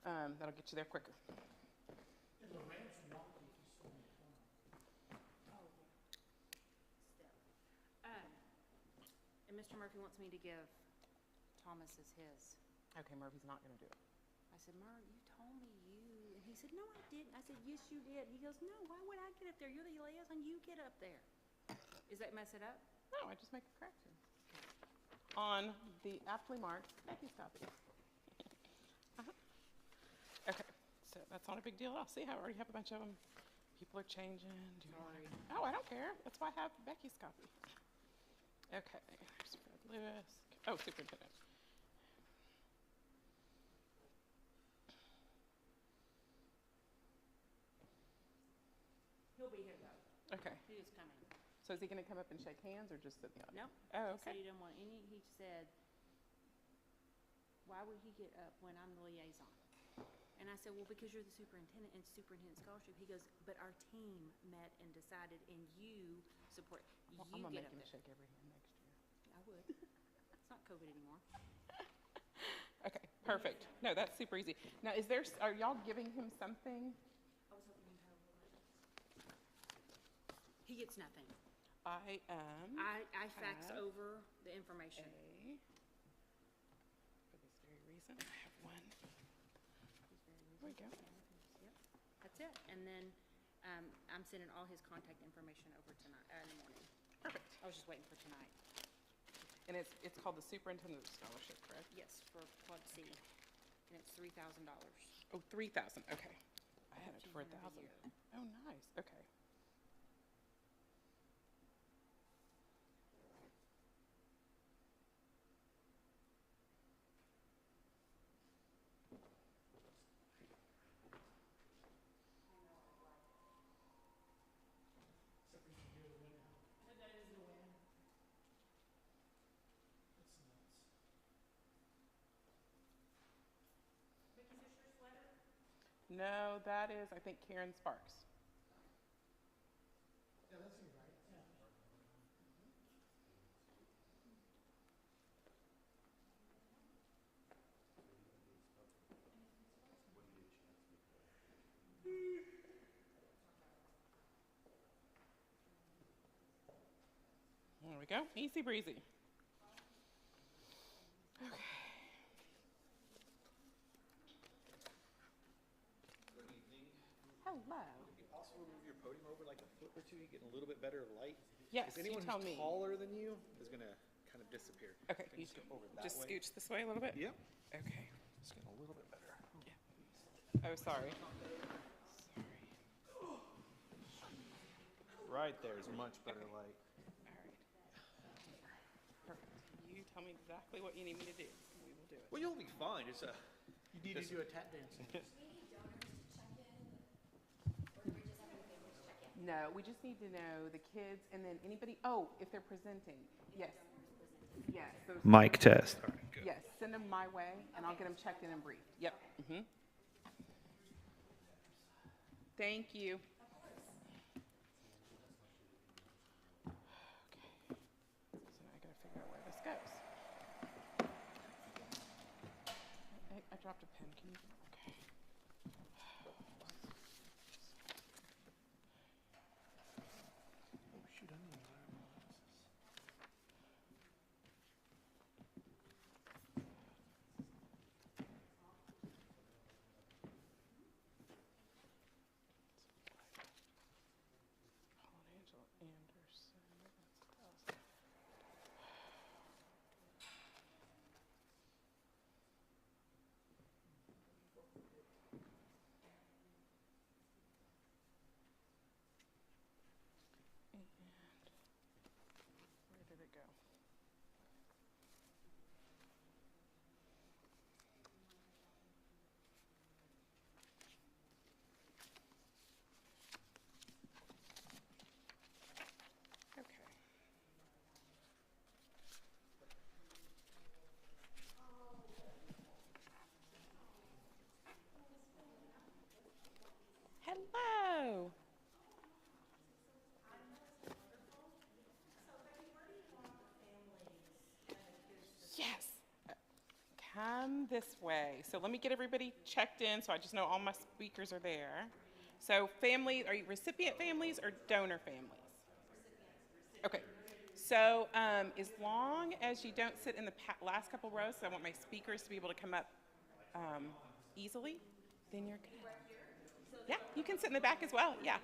That'll get you there quicker. And Mr. Murphy wants me to give Thomas as his. Okay, Murphy's not going to do it. I said, Murph, you told me you. And he said, no, I didn't. I said, yes, you did. He goes, no, why would I get up there? You're the liaison. You get up there. Is that mess it up? No, I just make a correction. On the aptly marked Becky's copy. Okay, so that's not a big deal at all. See how I already have a bunch of them? People are changing. Sorry. Oh, I don't care. That's why I have Becky's copy. Okay, there's Fred Lewis. Oh, superintendent. He'll be here, though. Okay, He is coming. so is he going to come up and shake hands or just sit in the audience? No. Oh, He said okay. he didn't want any. He said, why would he get up when I'm the liaison? And I said, well, because you're the superintendent and Superintendent Scholarship. He goes, but our team met and decided, and you support. Well, You I'm going to get make up him there. shake every hand next year. I would. It's not COVID anymore. Okay, perfect. No, that's super easy. Now, are y'all giving him something? I was hoping you'd have a little. He gets nothing. I fax have over the information. For this very reason, I have one. There we go. Yep, that's it. And then I'm sending all his contact information over tonight, in the morning. Perfect. I was just waiting for tonight. And it's called the Superintendent Scholarship, correct? Yes, for Club C, and it's $3,000. Oh, 3,000, okay. I had it for 1,500 a 1,000. year. Oh, nice, okay. No, that is, I think, Karen Sparks. Yeah, that seems right. Yeah. There we go, easy breezy. Okay. Good evening. Hello. Would it be possible to move your podium over like a foot or two, getting a little bit better light? Yes, Because you anyone tell who's me. taller than you is gonna kind of disappear. Okay, Can you skip over that just way? scooch this way a little bit? Yep. Okay. Just getting a little bit better. Yeah. Oh, sorry. Right there is much better light. All right. Perfect. You tell me exactly what you need me to do. We will do it. Well, you'll be fine. It's a. You need to do a tap dance. No, we just need to know the kids and then anybody, oh, if they're presenting. Yes. Yes. Mic test. All right, good. Yes, send them my way and I'll get them checked in and briefed. Yep. Mm-hmm. Thank you. Okay. So now I gotta figure out where this goes. I dropped a pen. Can you? Okay. Oh, shoot, I need environmental glasses. Paul and Angela Anderson. That's 1,000. so let me get everybody checked in so I just know all my speakers are there. So family, are you recipient families or donor families? Okay. So as long as you don't sit in the last couple rows, so I want my speakers to be able to come up easily, then you're good. Yeah, you can sit in the back as well. Yeah.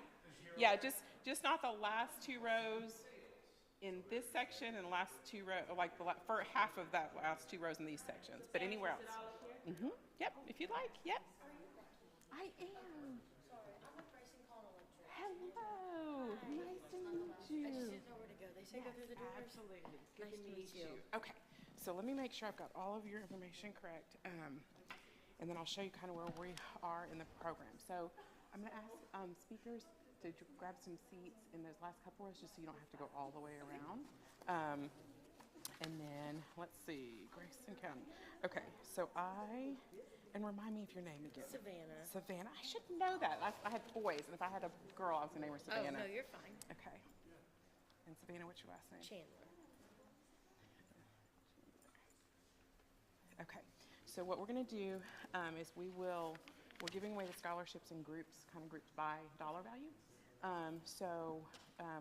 Yeah, just not the last 2 rows in this section and the last 2 rows, like the for half of that last 2 rows in these sections, but anywhere else. Yep, if you'd like. Yep. I am. Hello. Nice to meet you. I just didn't know where to go. They say go through the doors. Absolutely. Good Nice to to meet meet you. you. Okay, so let me make sure I've got all of your information correct, and then I'll show you kind of where we are in the program. So I'm going to ask speakers to grab some seats in those last couple rows just so you don't have to go all the way around. And then, let's see, Grayson County. Okay, so and remind me of your name again. Savannah. Savannah. I should know that. I had boys, and if I had a girl, I was going to name her Savannah. Oh, no, you're fine. Okay. And Savannah, what's your last name? Chandler. Okay. So what we're going to do is we're giving away the scholarships in groups, kind of grouped by dollar value.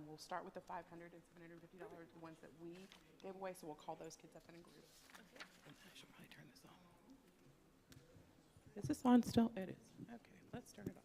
We'll start with the $500 and $750, the ones that we gave away. So we'll call those kids up in a group. Okay. And I should probably turn this on. Is this on still? It is. Okay, let's turn it on.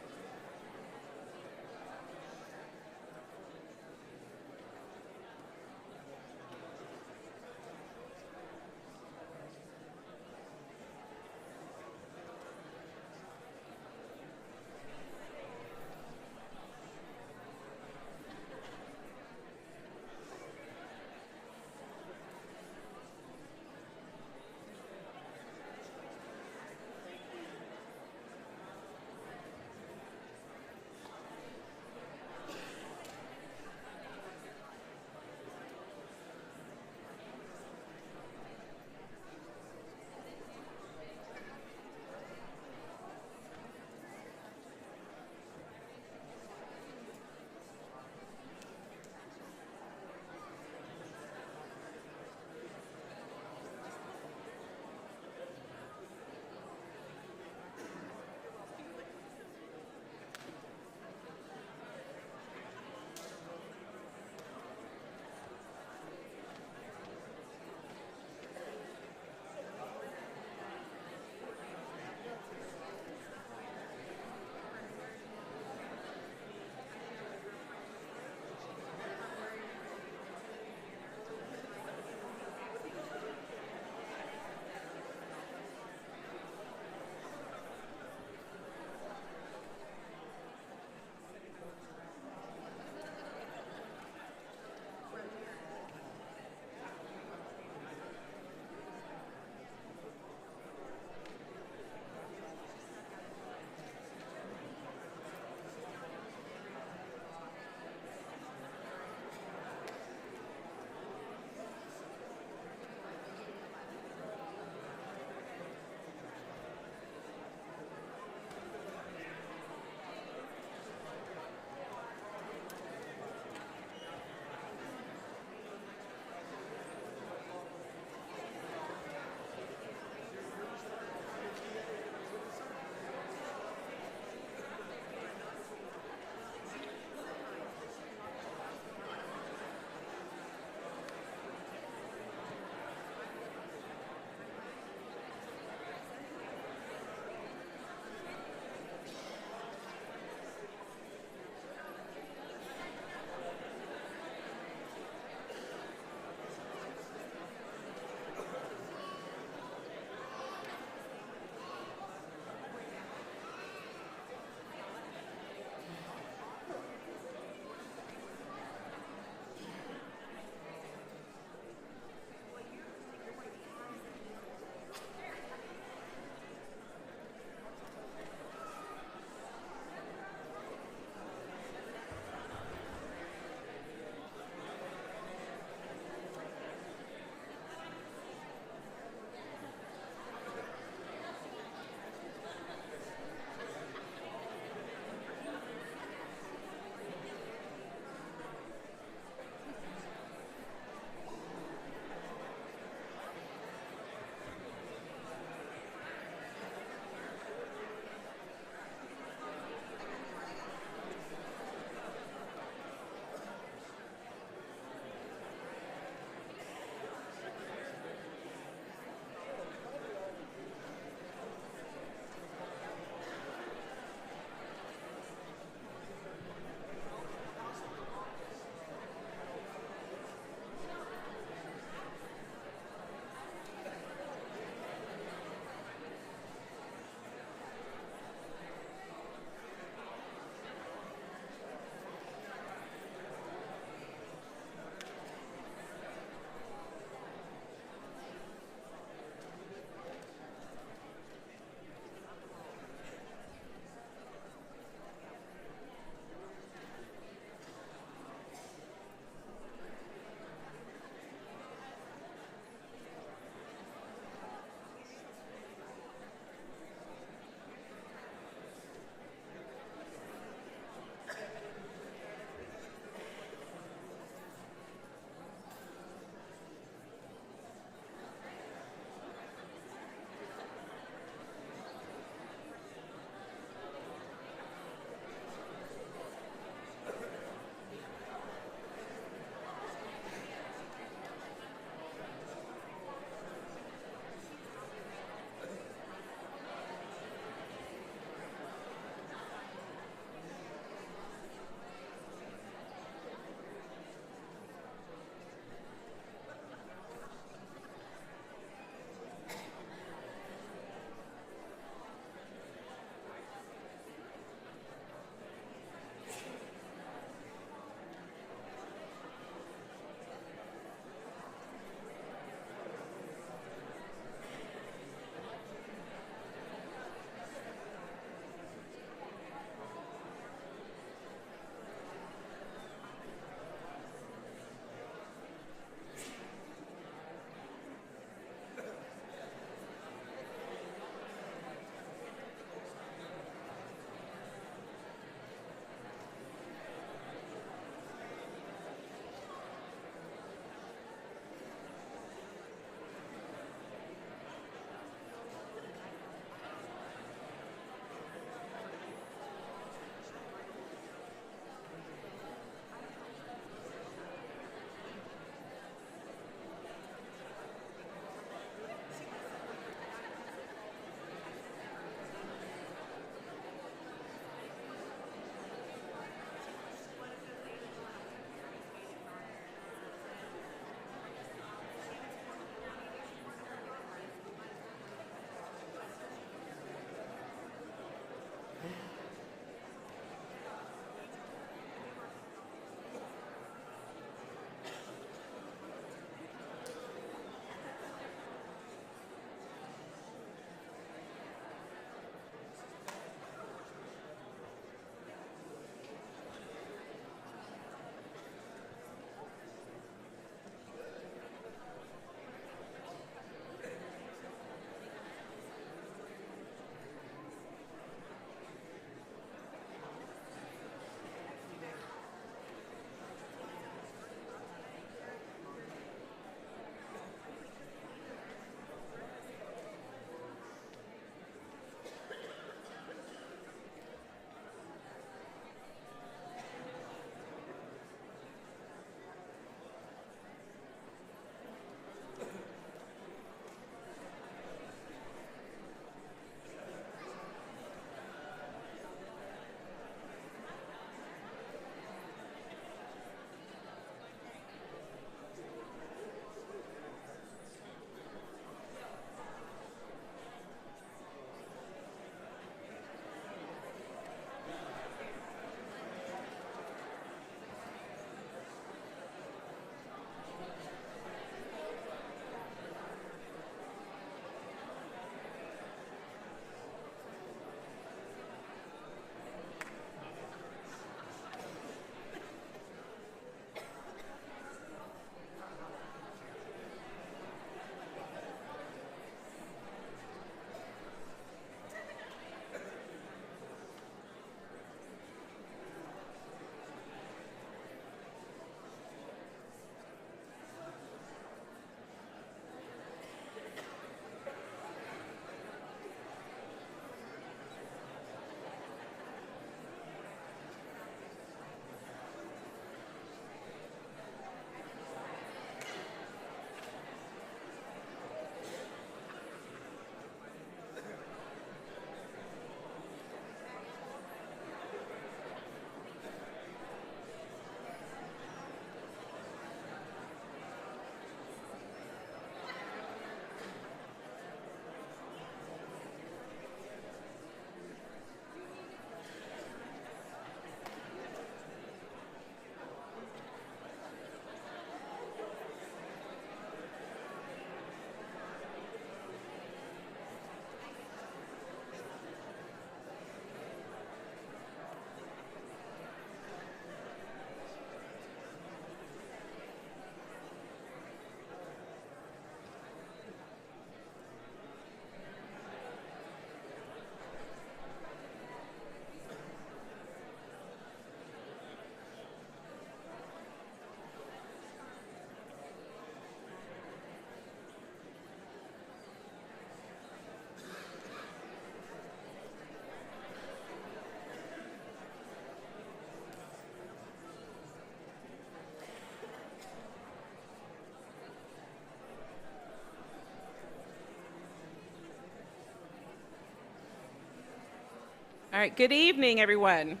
All right, good evening, everyone.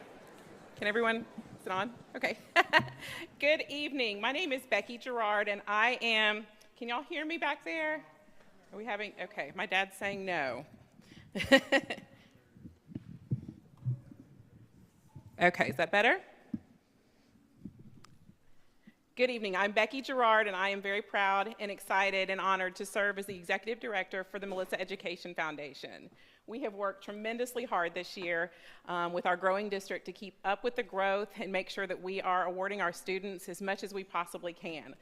Can everyone, is it on? Okay. Good evening. My name is Becky Gerard, and I am, can y'all hear me back there? Are we having, okay, my dad's saying no. Okay, is that better? Good evening. I'm Becky Gerard, and I am very proud and excited and honored to serve as the Executive Director for the Melissa Education Foundation. We have worked tremendously hard this year with our growing district to keep up with the growth and make sure that we are awarding our students as much as we possibly can.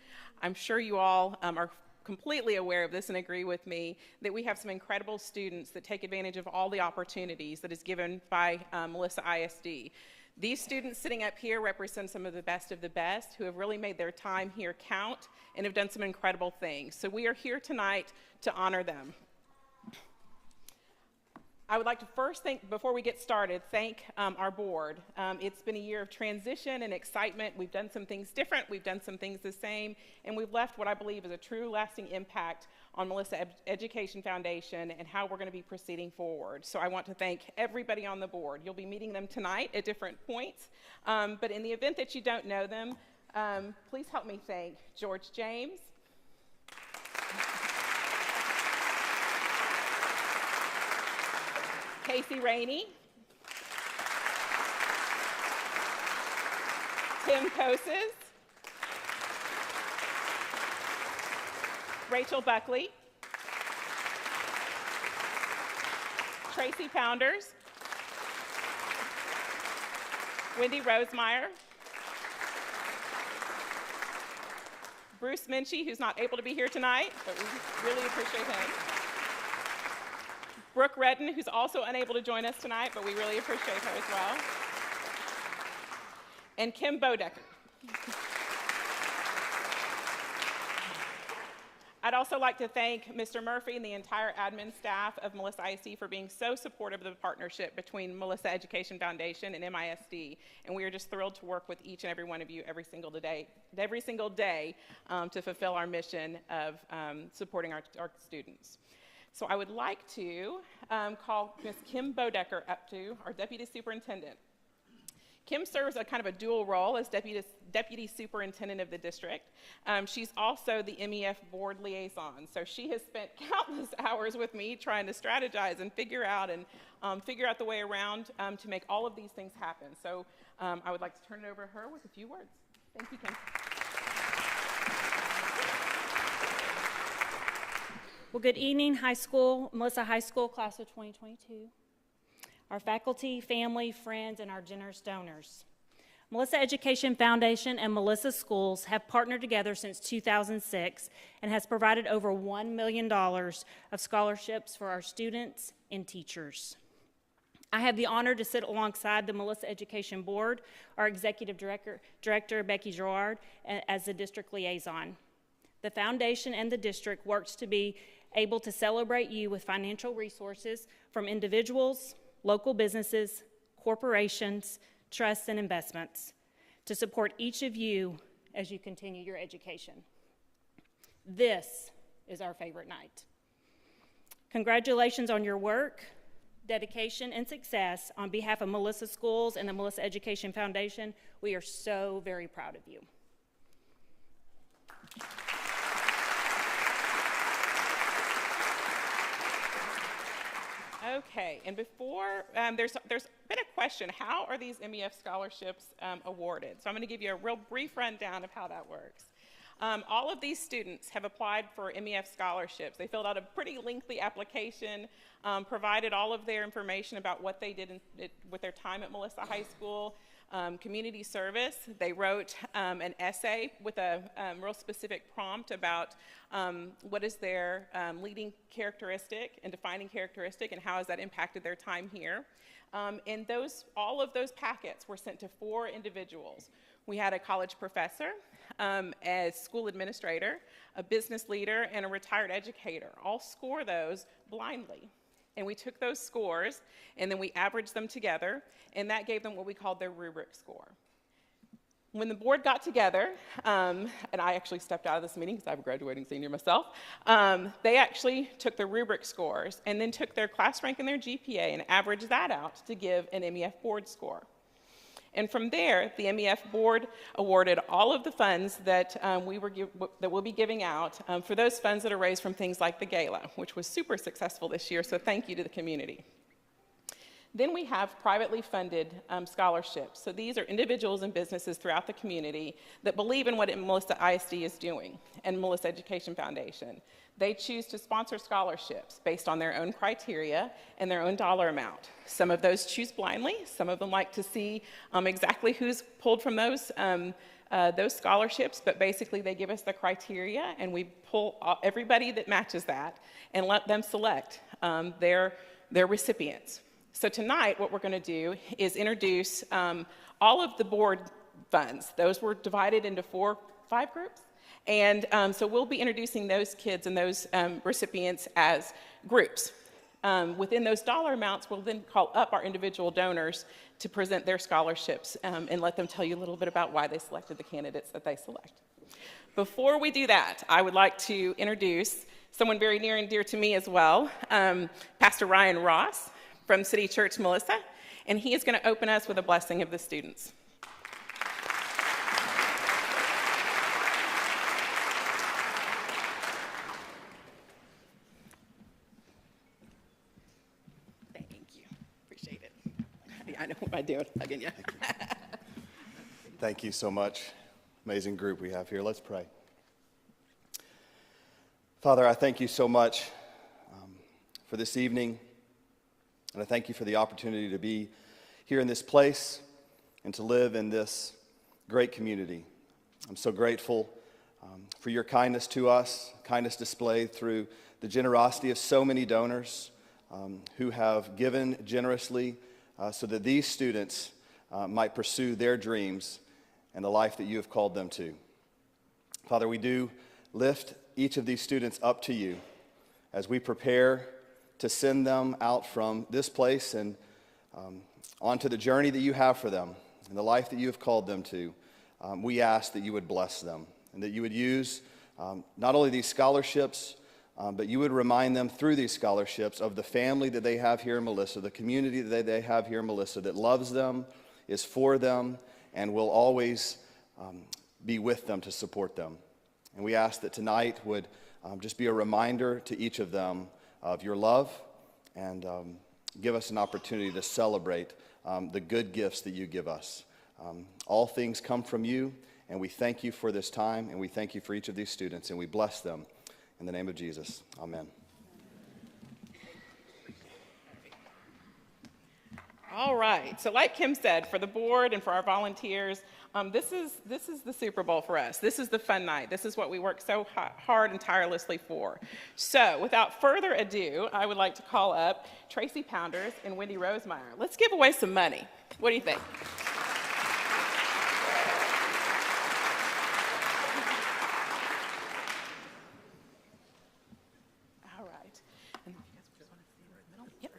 I'm sure you all are completely aware of this and agree with me that we have some incredible students that take advantage of all the opportunities that is given by Melissa ISD. These students sitting up here represent some of the best who have really made their time here count and have done some incredible things. So we are here tonight to honor them. I would like to first before we get started, thank our board. It's been a year of transition and excitement. We've done some things different, we've done some things the same, and we've left what I believe is a true lasting impact on Melissa Education Foundation and how we're going to be proceeding forward. So I want to thank everybody on the board. You'll be meeting them tonight at different points, but in the event that you don't know them, please help me thank George James, Casey Rainey, Tim Koses, Rachel Buckley, Tracy Pounders, Wendy Rosemeyer, Bruce Minchie, who's not able to be here tonight, but we really appreciate him. Brooke Rhoden, who's also unable to join us tonight, but we really appreciate her as well. And Kim Bodecker. I'd also like to thank Mr. Murphy and the entire admin staff of Melissa ISD for being so supportive of the partnership between Melissa Education Foundation and MISD. And we are just thrilled to work with each and every one of you every single day to fulfill our mission of supporting our students. So I would like to call Ms. Kim Bodecker up to our Deputy Superintendent. Kim serves a kind of a dual role as Deputy Superintendent of the district. She's also the MEF Board Liaison. So she has spent countless hours with me trying to strategize and figure out the way around to make all of these things happen. So I would like to turn it over to her with a few words. Thank you, Kim. Well, good evening, Melissa High School, class of 2022. Our faculty, family, friends, and our generous donors. Melissa Education Foundation and Melissa Schools have partnered together since 2006 and has provided over $1 million of scholarships for our students and teachers. I have the honor to sit alongside the Melissa Education Board, our Executive Director Becky Gerard, as the district liaison. The foundation and the district works to be able to celebrate you with financial resources from individuals, local businesses, corporations, trusts, and investments to support each of you as you continue your education. This is our favorite night. Congratulations on your work, dedication, and success on behalf of Melissa Schools and the Melissa Education Foundation. We are so very proud of you. Okay, and before, there's been a question, how are these MEF scholarships awarded? So I'm gonna give you a real brief rundown of how that works. All of these students have applied for MEF scholarships. They filled out a pretty lengthy application, provided all of their information about what they did with their time at Melissa High School, community service. They wrote an essay with a real specific prompt about what is their leading characteristic and defining characteristic and how has that impacted their time here. And all of those packets were sent to 4 individuals. We had a college professor, a school administrator, a business leader, and a retired educator. All score those blindly. And we took those scores, and then we averaged them together, and that gave them what we called their rubric score. when the board got together, and I actually stepped out of this meeting because I'm a graduating senior myself, they actually took their rubric scores and then took their class rank and their GPA and averaged that out to give an MEF board score. And from there, the MEF board awarded all of the funds that we'll be giving out for those funds that are raised from things like the gala, which was super successful this year, so thank you to the community. Then we have privately funded scholarships. So these are individuals and businesses throughout the community that believe in what Melissa ISD is doing and Melissa Education Foundation. They choose to sponsor scholarships based on their own criteria and their own dollar amount. Some of those choose blindly. Some of them like to see exactly who's pulled from those scholarships, but basically they give us the criteria and we pull everybody that matches that and let them select their recipients. So tonight, what we're going to do is introduce all of the board funds. Those were divided into 5 groups. And so we'll be introducing those kids and those recipients as groups. Within those dollar amounts, we'll then call up our individual donors to present their scholarships and let them tell you a little bit about why they selected the candidates that they select. Before we do that, I would like to introduce someone very near and dear to me as well, Pastor Ryan Ross from City Church Melissa, and he is going to open us with a blessing of the students. Thank you. Appreciate it. I know what I'm doing. Again, yeah. Thank you so much. Amazing group we have here. Let's pray. Father, I thank you so much for this evening. And I thank you for the opportunity to be here in this place and to live in this great community. I'm so grateful for your kindness to us, kindness displayed through the generosity of so many donors who have given generously so that these students might pursue their dreams and the life that you have called them to. Father, we do lift each of these students up to you as we prepare to send them out from this place and onto the journey that you have for them and the life that you have called them to. We ask that you would bless them and that you would use not only these scholarships, but you would remind them through these scholarships of the family that they have here in Melissa, the community that they have here in Melissa that loves them, is for them, and will always be with them to support them. And we ask that tonight would just be a reminder to each of them of your love, and give us an opportunity to celebrate the good gifts that you give us. All things come from you, and we thank you for this time, and we thank you for each of these students, and we bless them in the name of Jesus. Amen. All right, so like Kim said, for the board and for our volunteers, this is the Super Bowl for us. This is the fun night. This is what we work so hard and tirelessly for. So without further ado, I would like to call up Tracy Pounders and Wendy Rosemeyer. Let's give away some money. What do you think? All right. And you guys just want to see right in the middle? Yep.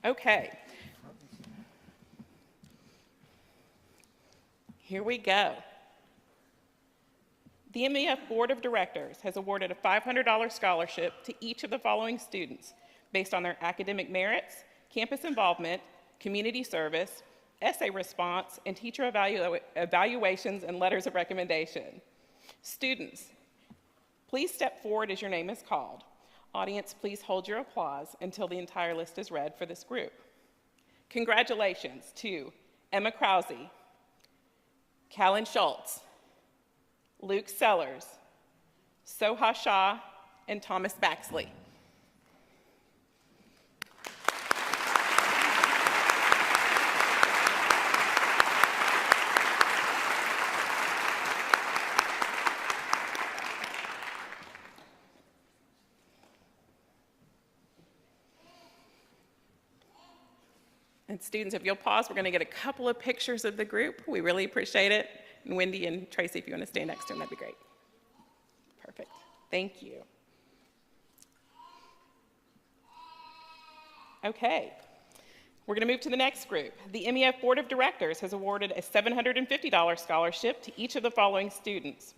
Okay. Here we go. The MEF Board of Directors has awarded a $500 scholarship to each of the following students based on their academic merits, campus involvement, community service, essay response, and teacher evaluations and letters of recommendation. Students, please step forward as your name is called. Audience, please hold your applause until the entire list is read for this group. Congratulations to Emma Krause, Callan Schultz, Luke Sellers, Soha Shah, and Thomas Baxley. And students, if you'll pause, we're going to get a couple of pictures of the group. We really appreciate it. And Wendy and Tracy, if you want to stand next to them, that'd be great. Perfect. Thank you. Okay. We're going to move to the next group. The MEF Board of Directors has awarded a $750 scholarship to each of the following students.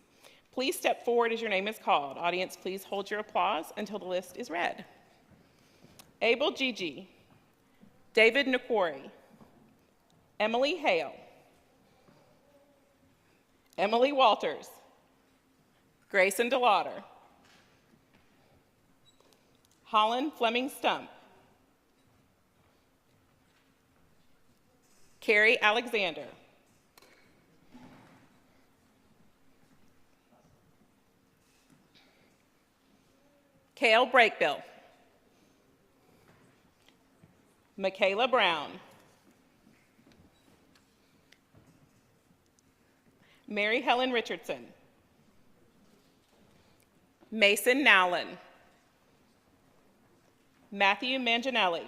Please step forward as your name is called. Audience, please hold your applause until the list is read. Abel Gigi, David Nkwari, Emily Hale, Emily Walters, Grayson DeLauder, Holland Fleming Stump, Carrie Alexander, Kale Breakbill, Michaela Brown, Mary Helen Richardson, Mason Nowlin, Matthew Manginelli,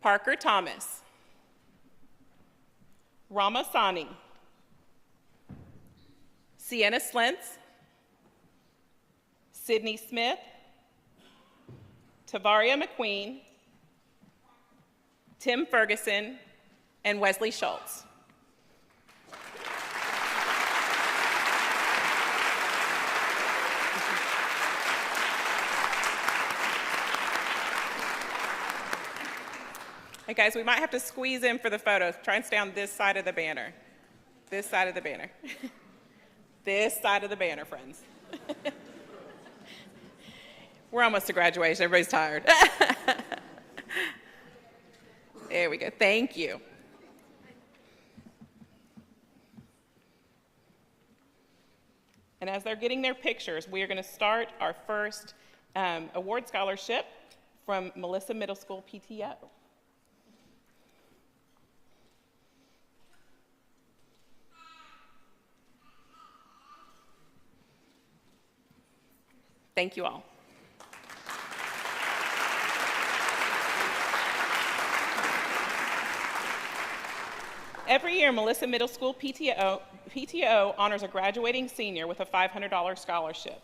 Parker Thomas, Rama Sani, Sienna Slentz, Sydney Smith, Tavaria McQueen, Tim Ferguson, and Wesley Schultz. Hey guys, we might have to squeeze in for the photos. Try and stay on this side of the banner. This side of the banner. This side of the banner, friends. We're almost to graduation. Everybody's tired. There we go. Thank you. And as they're getting their pictures, we are going to start our first award scholarship from Melissa Middle School PTO. Thank you all. Every year, Melissa Middle School PTO honors a graduating senior with a $500 scholarship.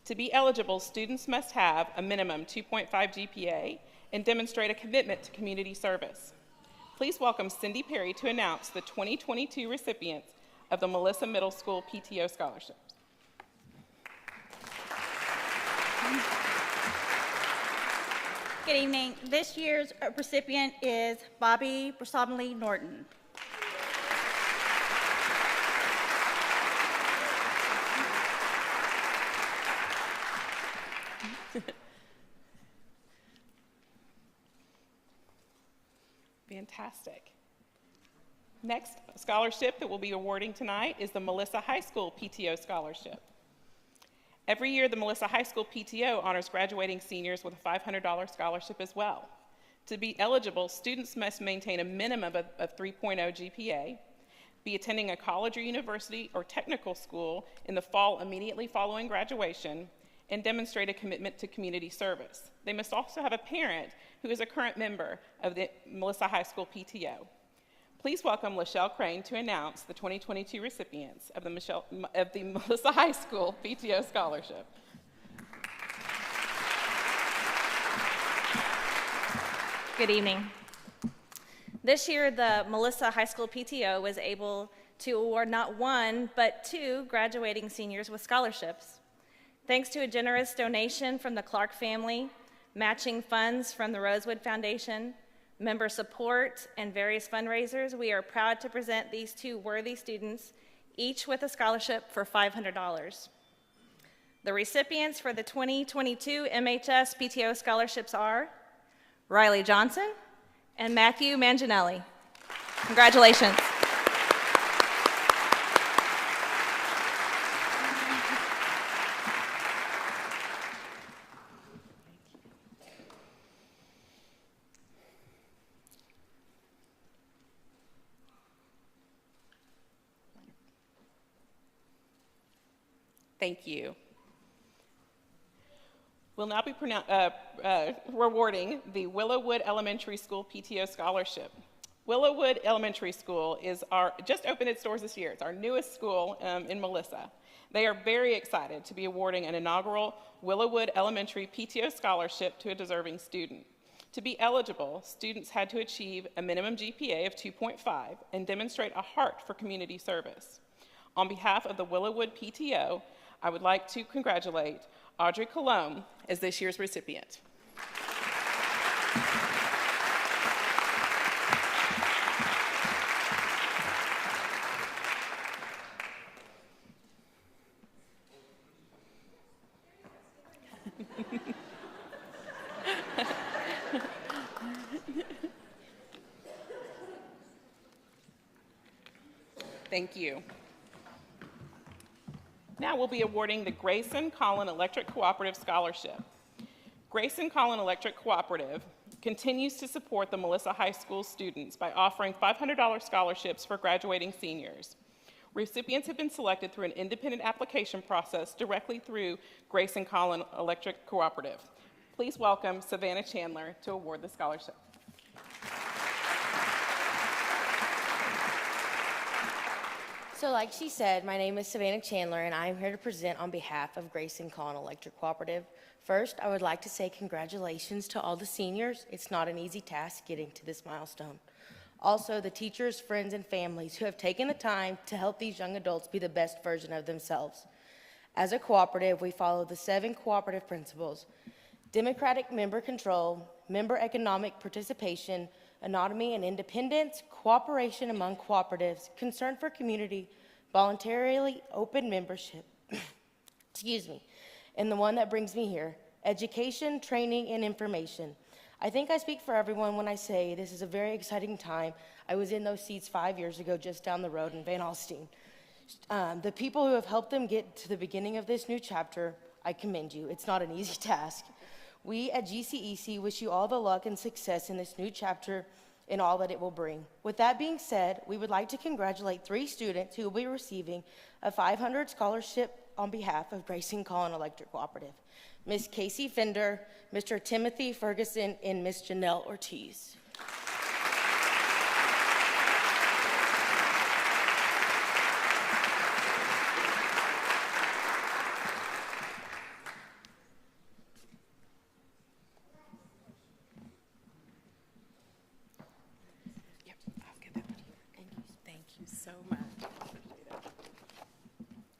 To be eligible, students must have a minimum 2.5 GPA and demonstrate a commitment to community service. Please welcome Cindy Perry to announce the 2022 recipients of the Melissa Middle School PTO scholarships. Good evening. This year's recipient is Bobby Brasomley Norton. Fantastic. Next scholarship that we'll be awarding tonight is the Melissa High School PTO Scholarship. Every year, the Melissa High School PTO honors graduating seniors with a $500 scholarship as well. To be eligible, students must maintain a minimum of 3.0 GPA, be attending a college or university or technical school in the fall immediately following graduation, and demonstrate a commitment to community service. They must also have a parent who is a current member of the Melissa High School PTO. Please welcome Lachelle Crane to announce the 2022 recipients of the Melissa High School PTO Scholarship. Good evening. This year, the Melissa High School PTO was able to award not one, but two graduating seniors with scholarships. Thanks to a generous donation from the Clark family, matching funds from the Rosewood Foundation, member support, and various fundraisers, we are proud to present these two worthy students, each with a scholarship for $500. The recipients for the 2022 MHS PTO scholarships are Riley Johnson and Matthew Manginelli. Congratulations. Thank you. We'll now be rewarding the Willowwood Elementary School PTO Scholarship. Willowwood Elementary School just opened its doors this year. It's our newest school in Melissa. They are very excited to be awarding an inaugural Willowwood Elementary PTO Scholarship to a deserving student. To be eligible, students had to achieve a minimum GPA of 2.5 and demonstrate a heart for community service. On behalf of the Willowwood PTO, I would like to congratulate Audrey Colon as this year's recipient. Thank you. Now we'll be awarding the Grayson Collin Electric Cooperative Scholarship. Grayson Collin Electric Cooperative continues to support the Melissa High School students by offering $500 scholarships for graduating seniors. Recipients have been selected through an independent application process directly through Grayson Collin Electric Cooperative. Please welcome Savannah Chandler to award the scholarship. So like she said, my name is Savannah Chandler, and I am here to present on behalf of Grayson Collin Electric Cooperative. First, I would like to say congratulations to all the seniors. It's not an easy task getting to this milestone. Also, the teachers, friends, and families who have taken the time to help these young adults be the best version of themselves. As a cooperative, we follow the 7 cooperative principles: democratic member control, member economic participation, autonomy and independence, cooperation among cooperatives, concern for community, voluntarily open membership, excuse me, and the one that brings me here, education, training, and information. I think I speak for everyone when I say this is a very exciting time. I was in those seats 5 years ago just down the road in Van Alstyne. The people who have helped them get to the beginning of this new chapter, I commend you. It's not an easy task. We at GCEC wish you all the luck and success in this new chapter and all that it will bring. With that being said, we would like to congratulate 3 students who will be receiving a $500 scholarship on behalf of Grayson Collin Electric Cooperative: Ms. Casey Fender, Mr. Timothy Ferguson, and Ms. Janelle Ortiz. So much.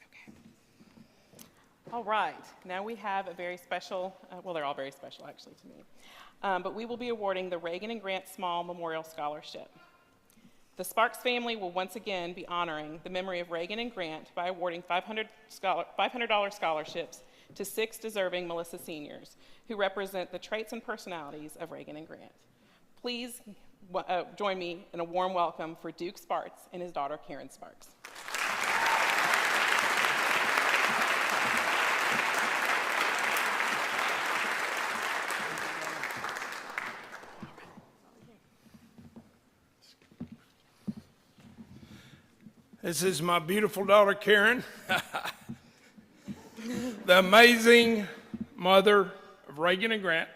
Okay. All right. Now we have a very special, well, they're all very special actually to me, but we will be awarding the Reagan and Grant Small Memorial Scholarship. The Sparks family will once again be honoring the memory of Reagan and Grant by awarding $500 scholarships to 6 deserving Melissa seniors who represent the traits and personalities of Reagan and Grant. Please join me in a warm welcome for Duke Sparks and his daughter, Karen Sparks. This is my beautiful daughter, Karen, the amazing mother of Reagan and Grant.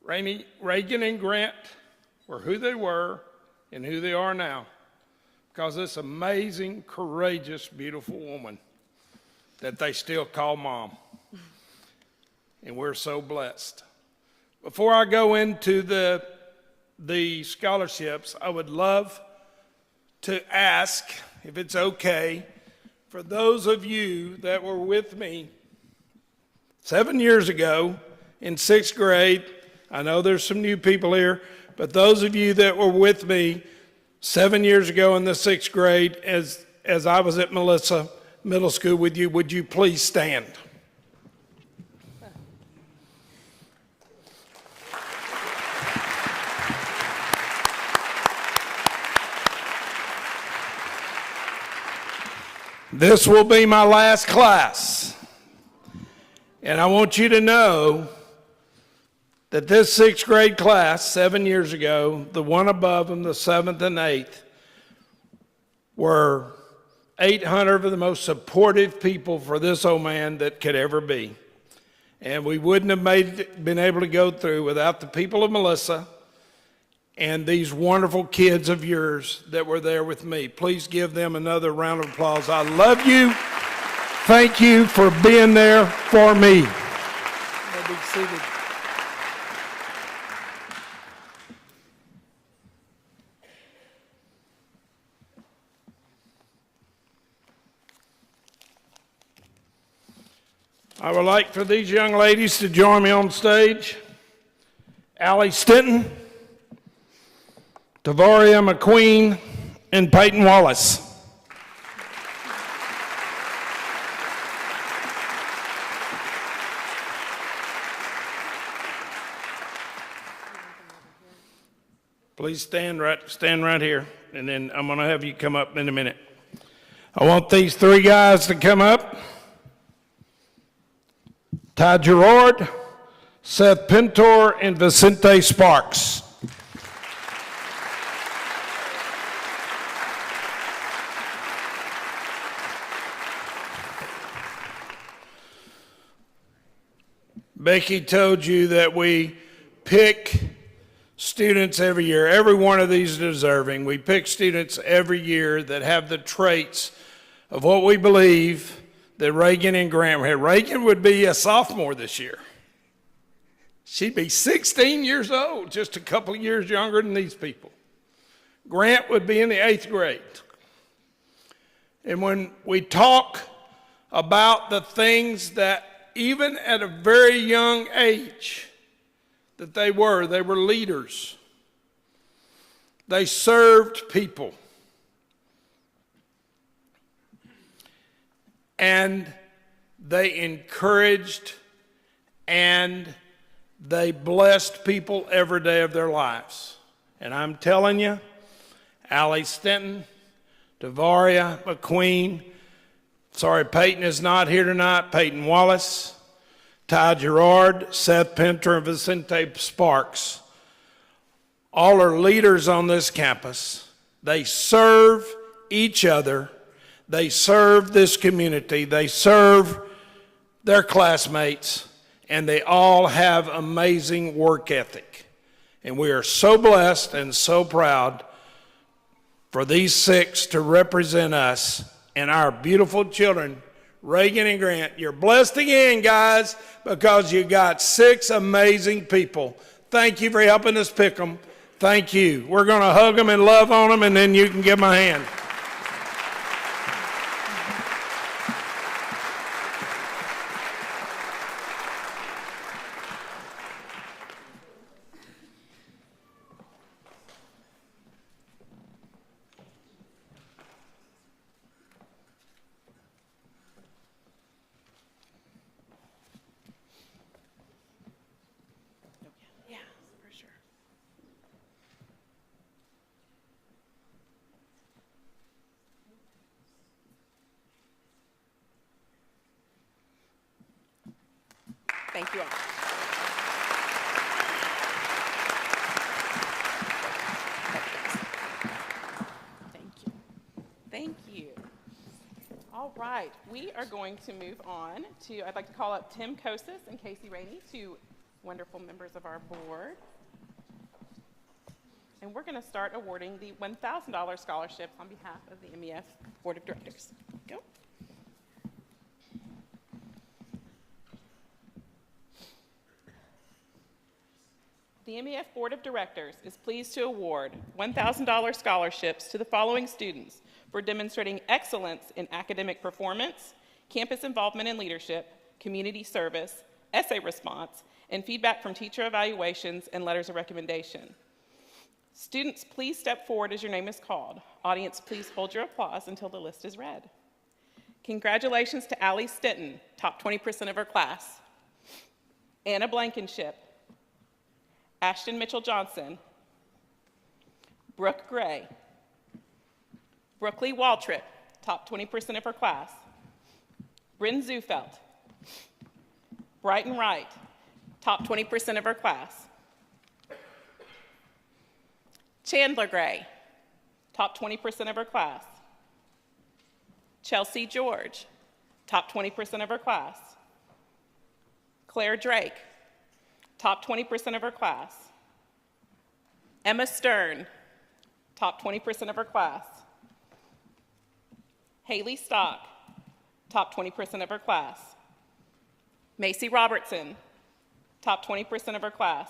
Reagan and Grant were who they were and who they are now because of this amazing, courageous, beautiful woman that they still call Mom. And we're so blessed. Before I go into the scholarships, I would love to ask, if it's okay, for those of you that were with me 7 years ago in 6th grade. I know there's some new people here, but those of you that were with me 7 years ago in the 6th grade as I was at Melissa Middle School with you, would you please stand? This will be my last class, and I want you to know that this 6th grade class 7 years ago, the one above them, the 7th and 8th, were 800 of the most supportive people for this old man that could ever be. And we wouldn't have been able to go through without the people of Melissa and these wonderful kids of yours that were there with me. Please give them another round of applause. I love you. Thank you for being there for me. Be seated. I would like for these young ladies to join me on stage. Allie Stinton, Tavaria McQueen, and Peyton Wallace. Please stand right here, and then I'm going to have you come up in a minute. I want these three guys to come up. Ty Gerard, Seth Pintor, and Vicente Sparks. Becky told you that we pick students every year. Every one of these is deserving. We pick students every year that have the traits of what we believe that Reagan and Grant had. Reagan would be a sophomore this year. She'd be 16 years old, just a couple of years younger than these people. Grant would be in the 8th grade. And when we talk about the things that even at a very young age that they were leaders. They served people. And they encouraged and they blessed people every day of their lives. And I'm telling you, Allie Stinton, Tavaria McQueen, Peyton is not here tonight, Peyton Wallace, Ty Gerard, Seth Pinter, and Vicente Sparks, all are leaders on this campus. They serve each other. They serve this community. They serve their classmates, and they all have amazing work ethic. And we are so blessed and so proud for these 6 to represent us and our beautiful children, Reagan and Grant. You're blessed again, guys, because you got 6 amazing people. Thank you for helping us pick them. Thank you. We're going to hug them and love on them, and then you can give them a hand. Thank you all. Thank you. Thank you. All right, we are going to move on to, I'd like to call up Tim Kosis and Casey Rainey, 2 wonderful members of our board. And we're going to start awarding the $1,000 scholarships on behalf of the MEF Board of Directors. Go. The MEF Board of Directors is pleased to award $1,000 scholarships to the following students for demonstrating excellence in academic performance, campus involvement and leadership, community service, essay response, and feedback from teacher evaluations and letters of recommendation. Students, please step forward as your name is called. Audience, please hold your applause until the list is read. Congratulations to Allie Stinton, top 20% of her class. Anna Blankenship, Ashton Mitchell-Johnson, Brooke Gray, Brooklyn Waltrip, top 20% of her class, Bryn Zufelt, Brighton Wright, top 20% of her class, Chandler Gray, top 20% of her class, Chelsea George, top 20% of her class, Claire Drake, top 20% of her class, Emma Stern, top 20% of her class, Haley Stock, top 20% of her class, Macy Robertson, top 20% of her class,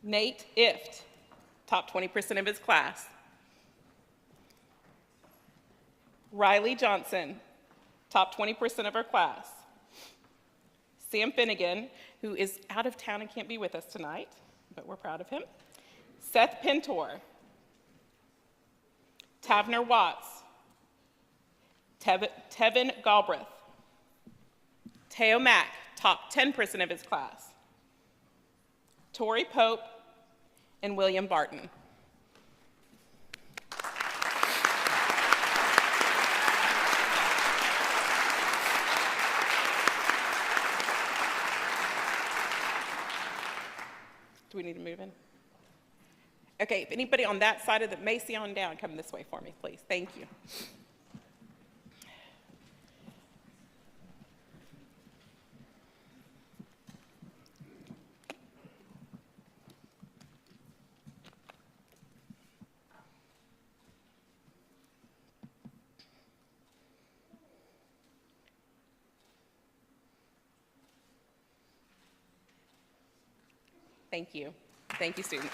Nate Ift, top 20% of his class, Riley Johnson, top 20% of her class, Sam Finnegan, who is out of town and can't be with us tonight, but we're proud of him. Seth Pintor, Tavner Watts, Tevin Galbraith, Teo Mack, top 10% of his class, Tori Pope, and William Barton. Do we need to move in? Okay, if anybody on that side of the Macy on down, come this way for me, please. Thank you. Thank you. Thank you, students.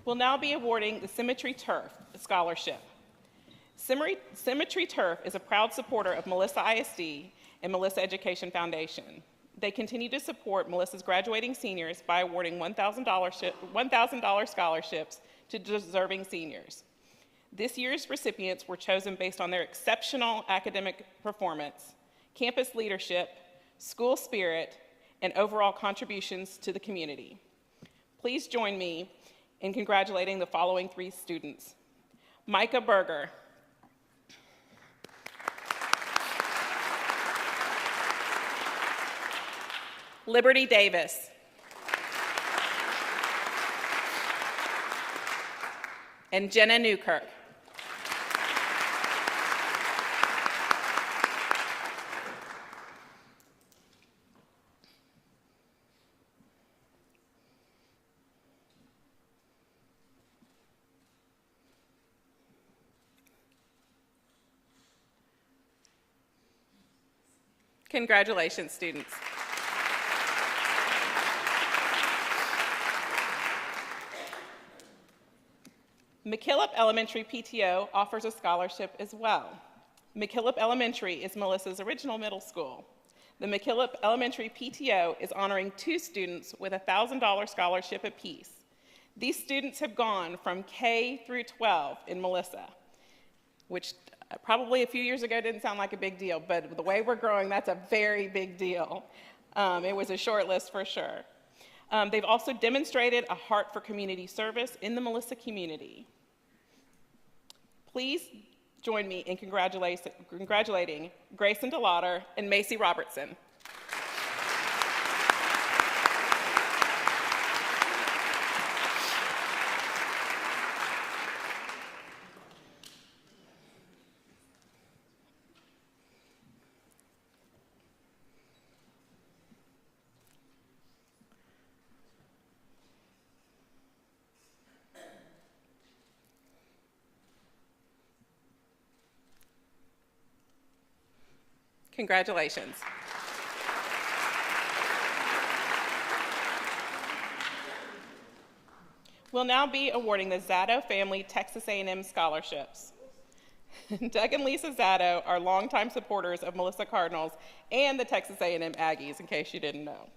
We'll now be awarding the Symmetry Turf Scholarship. Symmetry Turf is a proud supporter of Melissa ISD and Melissa Education Foundation. They continue to support Melissa's graduating seniors by awarding $1,000 scholarships to deserving seniors. This year's recipients were chosen based on their exceptional academic performance, campus leadership, school spirit, and overall contributions to the community. Please join me in congratulating the following 3 students. Micah Berger, Liberty Davis, and Jenna Newkirk. Congratulations, students. McKillop Elementary PTO offers a scholarship as well. McKillop Elementary is Melissa's original middle school. The McKillop Elementary PTO is honoring 2 students with a $1,000 scholarship apiece. These students have gone from K through 12 in Melissa, which probably a few years ago didn't sound like a big deal, but the way we're growing, that's a very big deal. It was a short list for sure. They've also demonstrated a heart for community service in the Melissa community. Please join me in congratulating Grayson DeLauder and Macy Robertson. Congratulations. We'll now be awarding the Zado family Texas A&M scholarships. Doug and Lisa Zado are longtime supporters of Melissa Cardinals and the Texas A&M Aggies, in case you didn't know.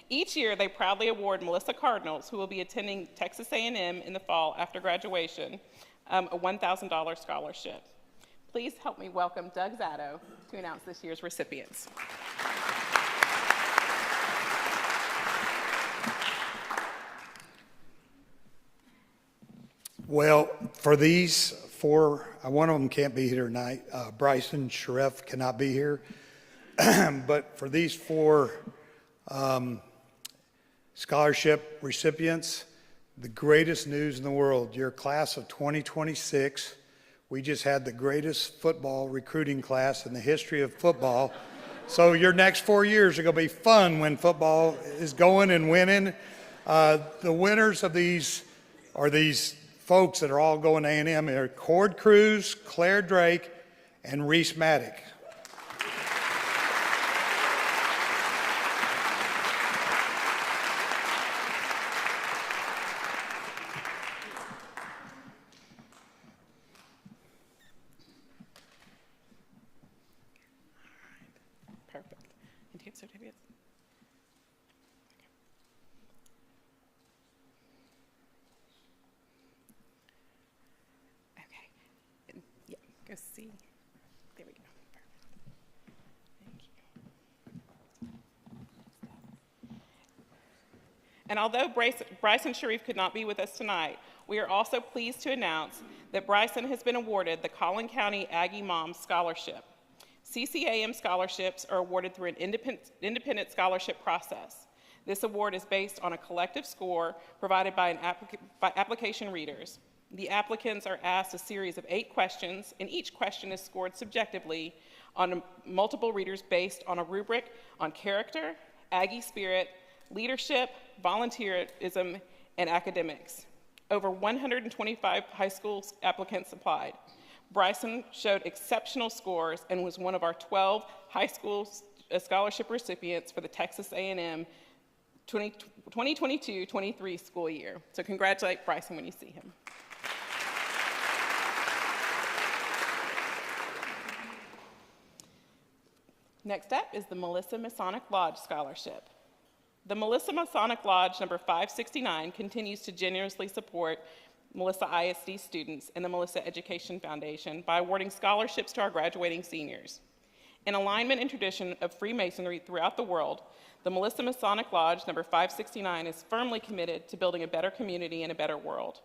Each year, they proudly award Melissa Cardinals, who will be attending Texas A&M in the fall after graduation, a $1,000 scholarship. Please help me welcome Doug Zado to announce this year's recipients. Well, for these 4, one of them can't be here tonight. Bryson Sharef cannot be here. But for these 4 scholarship recipients, the greatest news in the world, your class of 2026, we just had the greatest football recruiting class in the history of football. So your next 4 years are going to be fun when football is going and winning. The winners of these are these folks that are all going to A&M. They're Cord Cruz, Claire Drake, and Reese Maddock. certificates. Okay. And, yeah, go see. There we go. Thank you. And although Bryson Sharif could not be with us tonight, we are also pleased to announce that Bryson has been awarded the Collin County Aggie Mom Scholarship. CCAM scholarships are awarded through an independent scholarship process. This award is based on a collective score provided by application readers. The applicants are asked a series of 8 questions, and each question is scored subjectively on multiple readers based on a rubric on character, Aggie spirit, leadership, volunteerism, and academics. Over 125 high school applicants applied. Bryson showed exceptional scores and was one of our 12 high school scholarship recipients for the Texas A&M 2022-23 school year. So congratulate Bryson when you see him. Next up is the Melissa Masonic Lodge Scholarship. The Melissa Masonic Lodge number 569 continues to generously support Melissa ISD students and the Melissa Education Foundation by awarding scholarships to our graduating seniors. In alignment and tradition of Freemasonry throughout the world, the Melissa Masonic Lodge number 569 is firmly committed to building a better community and a better world.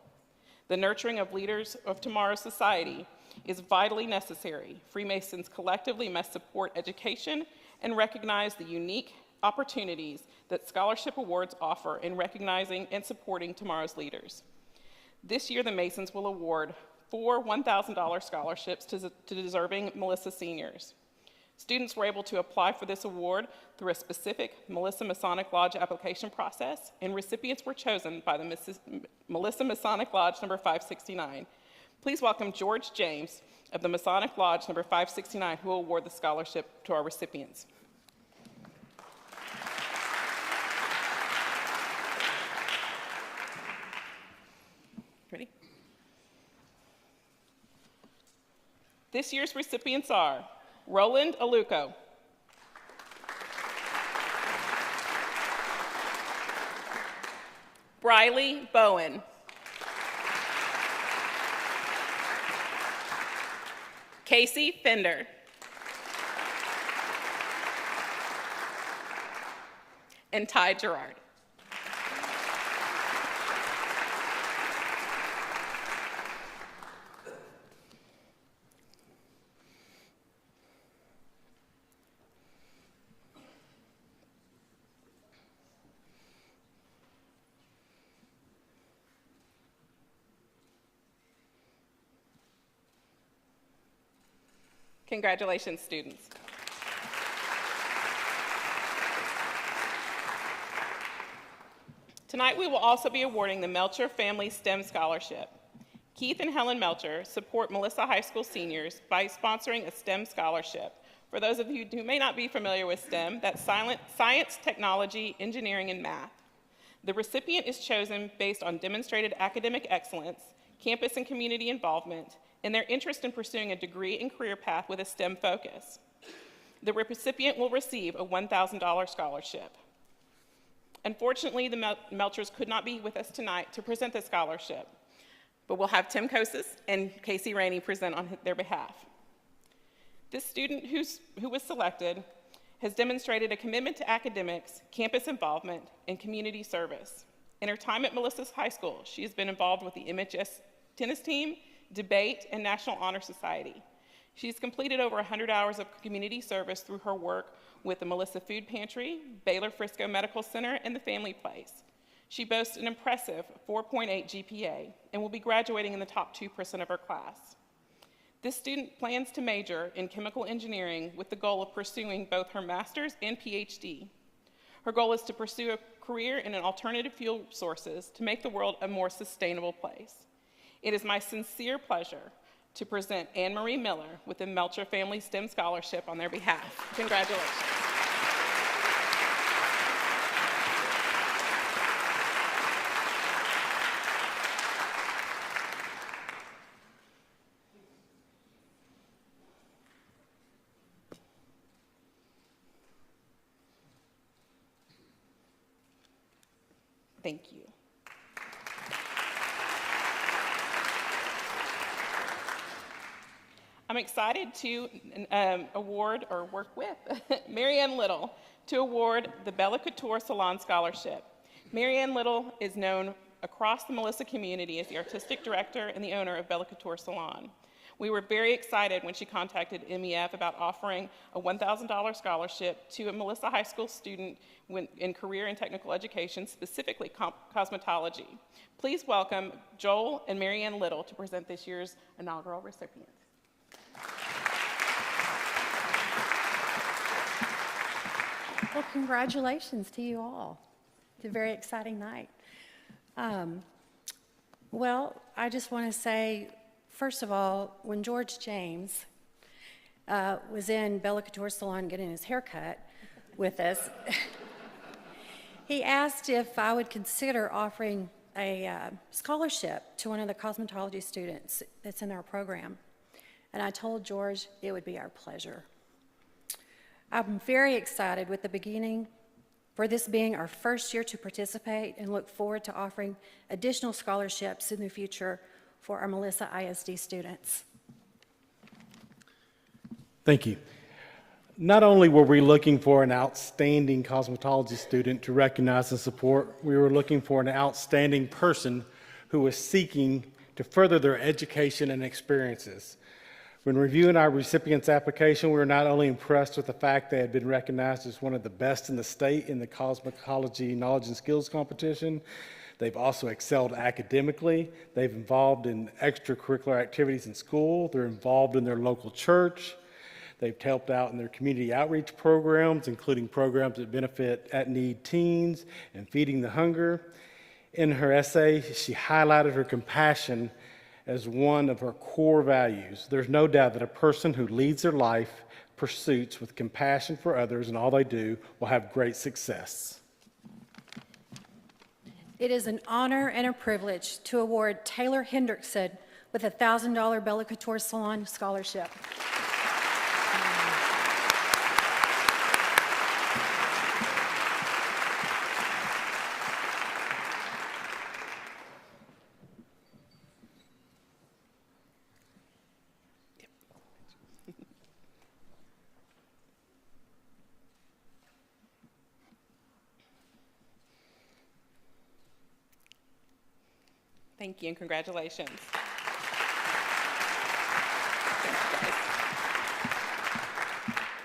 The nurturing of leaders of tomorrow's society is vitally necessary. Freemasons collectively must support education and recognize the unique opportunities that scholarship awards offer in recognizing and supporting tomorrow's leaders. This year, the Masons will award 4 $1,000 scholarships to deserving Melissa seniors. Students were able to apply for this award through a specific Melissa Masonic Lodge application process, and recipients were chosen by the Melissa Masonic Lodge number 569. Please welcome George James of the Masonic Lodge number 569, who will award the scholarship to our recipients. Ready? This year's recipients are Roland Aluko, Briley Bowen, Casey Fender, and Ty Gerard. Congratulations, students. Tonight, we will also be awarding the Melcher Family STEM Scholarship. Keith and Helen Melcher support Melissa High School seniors by sponsoring a STEM scholarship. For those of you who may not be familiar with STEM, that's science, technology, engineering, and math. The recipient is chosen based on demonstrated academic excellence, campus and community involvement, and their interest in pursuing a degree and career path with a STEM focus. The recipient will receive a $1,000 scholarship. Unfortunately, the Melchers could not be with us tonight to present the scholarship, but we'll have Tim Kosis and Casey Rainey present on their behalf. This student who was selected has demonstrated a commitment to academics, campus involvement, and community service. In her time at Melissa's High School, she has been involved with the MHS tennis team, debate, and National Honor Society. She's completed over 100 hours of community service through her work with the Melissa Food Pantry, Baylor Frisco Medical Center, and the Family Place. She boasts an impressive 4.8 GPA and will be graduating in the top 2% of her class. This student plans to major in chemical engineering with the goal of pursuing both her master's and PhD. Her goal is to pursue a career in alternative fuel sources to make the world a more sustainable place. It is my sincere pleasure to present Anne-Marie Miller with the Melcher Family STEM Scholarship on their behalf. Congratulations. Thank you. I'm excited to award or work with Marianne Little to award the Bella Couture Salon Scholarship. Marianne Little is known across the Melissa community as the artistic director and the owner of Bella Couture Salon. We were very excited when she contacted MEF about offering a $1,000 scholarship to a Melissa High School student in career and technical education, specifically cosmetology. Please welcome Joel and Marianne Little to present this year's inaugural recipient. Well, congratulations to you all. It's a very exciting night. Well, I just want to say, first of all, when George James was in Bella Couture Salon getting his hair cut with us, he asked if I would consider offering a scholarship to one of the cosmetology students that's in our program. And I told George it would be our pleasure. I'm very excited with the beginning for this being our first year to participate and look forward to offering additional scholarships in the future for our Melissa ISD students. Thank you. Not only were we looking for an outstanding cosmetology student to recognize and support, we were looking for an outstanding person who was seeking to further their education and experiences. When reviewing our recipients' application, we were not only impressed with the fact they had been recognized as one of the best in the state in the cosmetology knowledge and skills competition, they've also excelled academically. They've involved in extracurricular activities in school. They're involved in their local church. They've helped out in their community outreach programs, including programs that benefit at-need teens and feeding the hunger. In her essay, she highlighted her compassion as one of her core values. There's no doubt that a person who leads their life pursuits with compassion for others in all they do will have great success. It is an honor and a privilege to award Taylor Hendrickson with a $1,000 Bella Couture Salon Scholarship. Thank you and congratulations.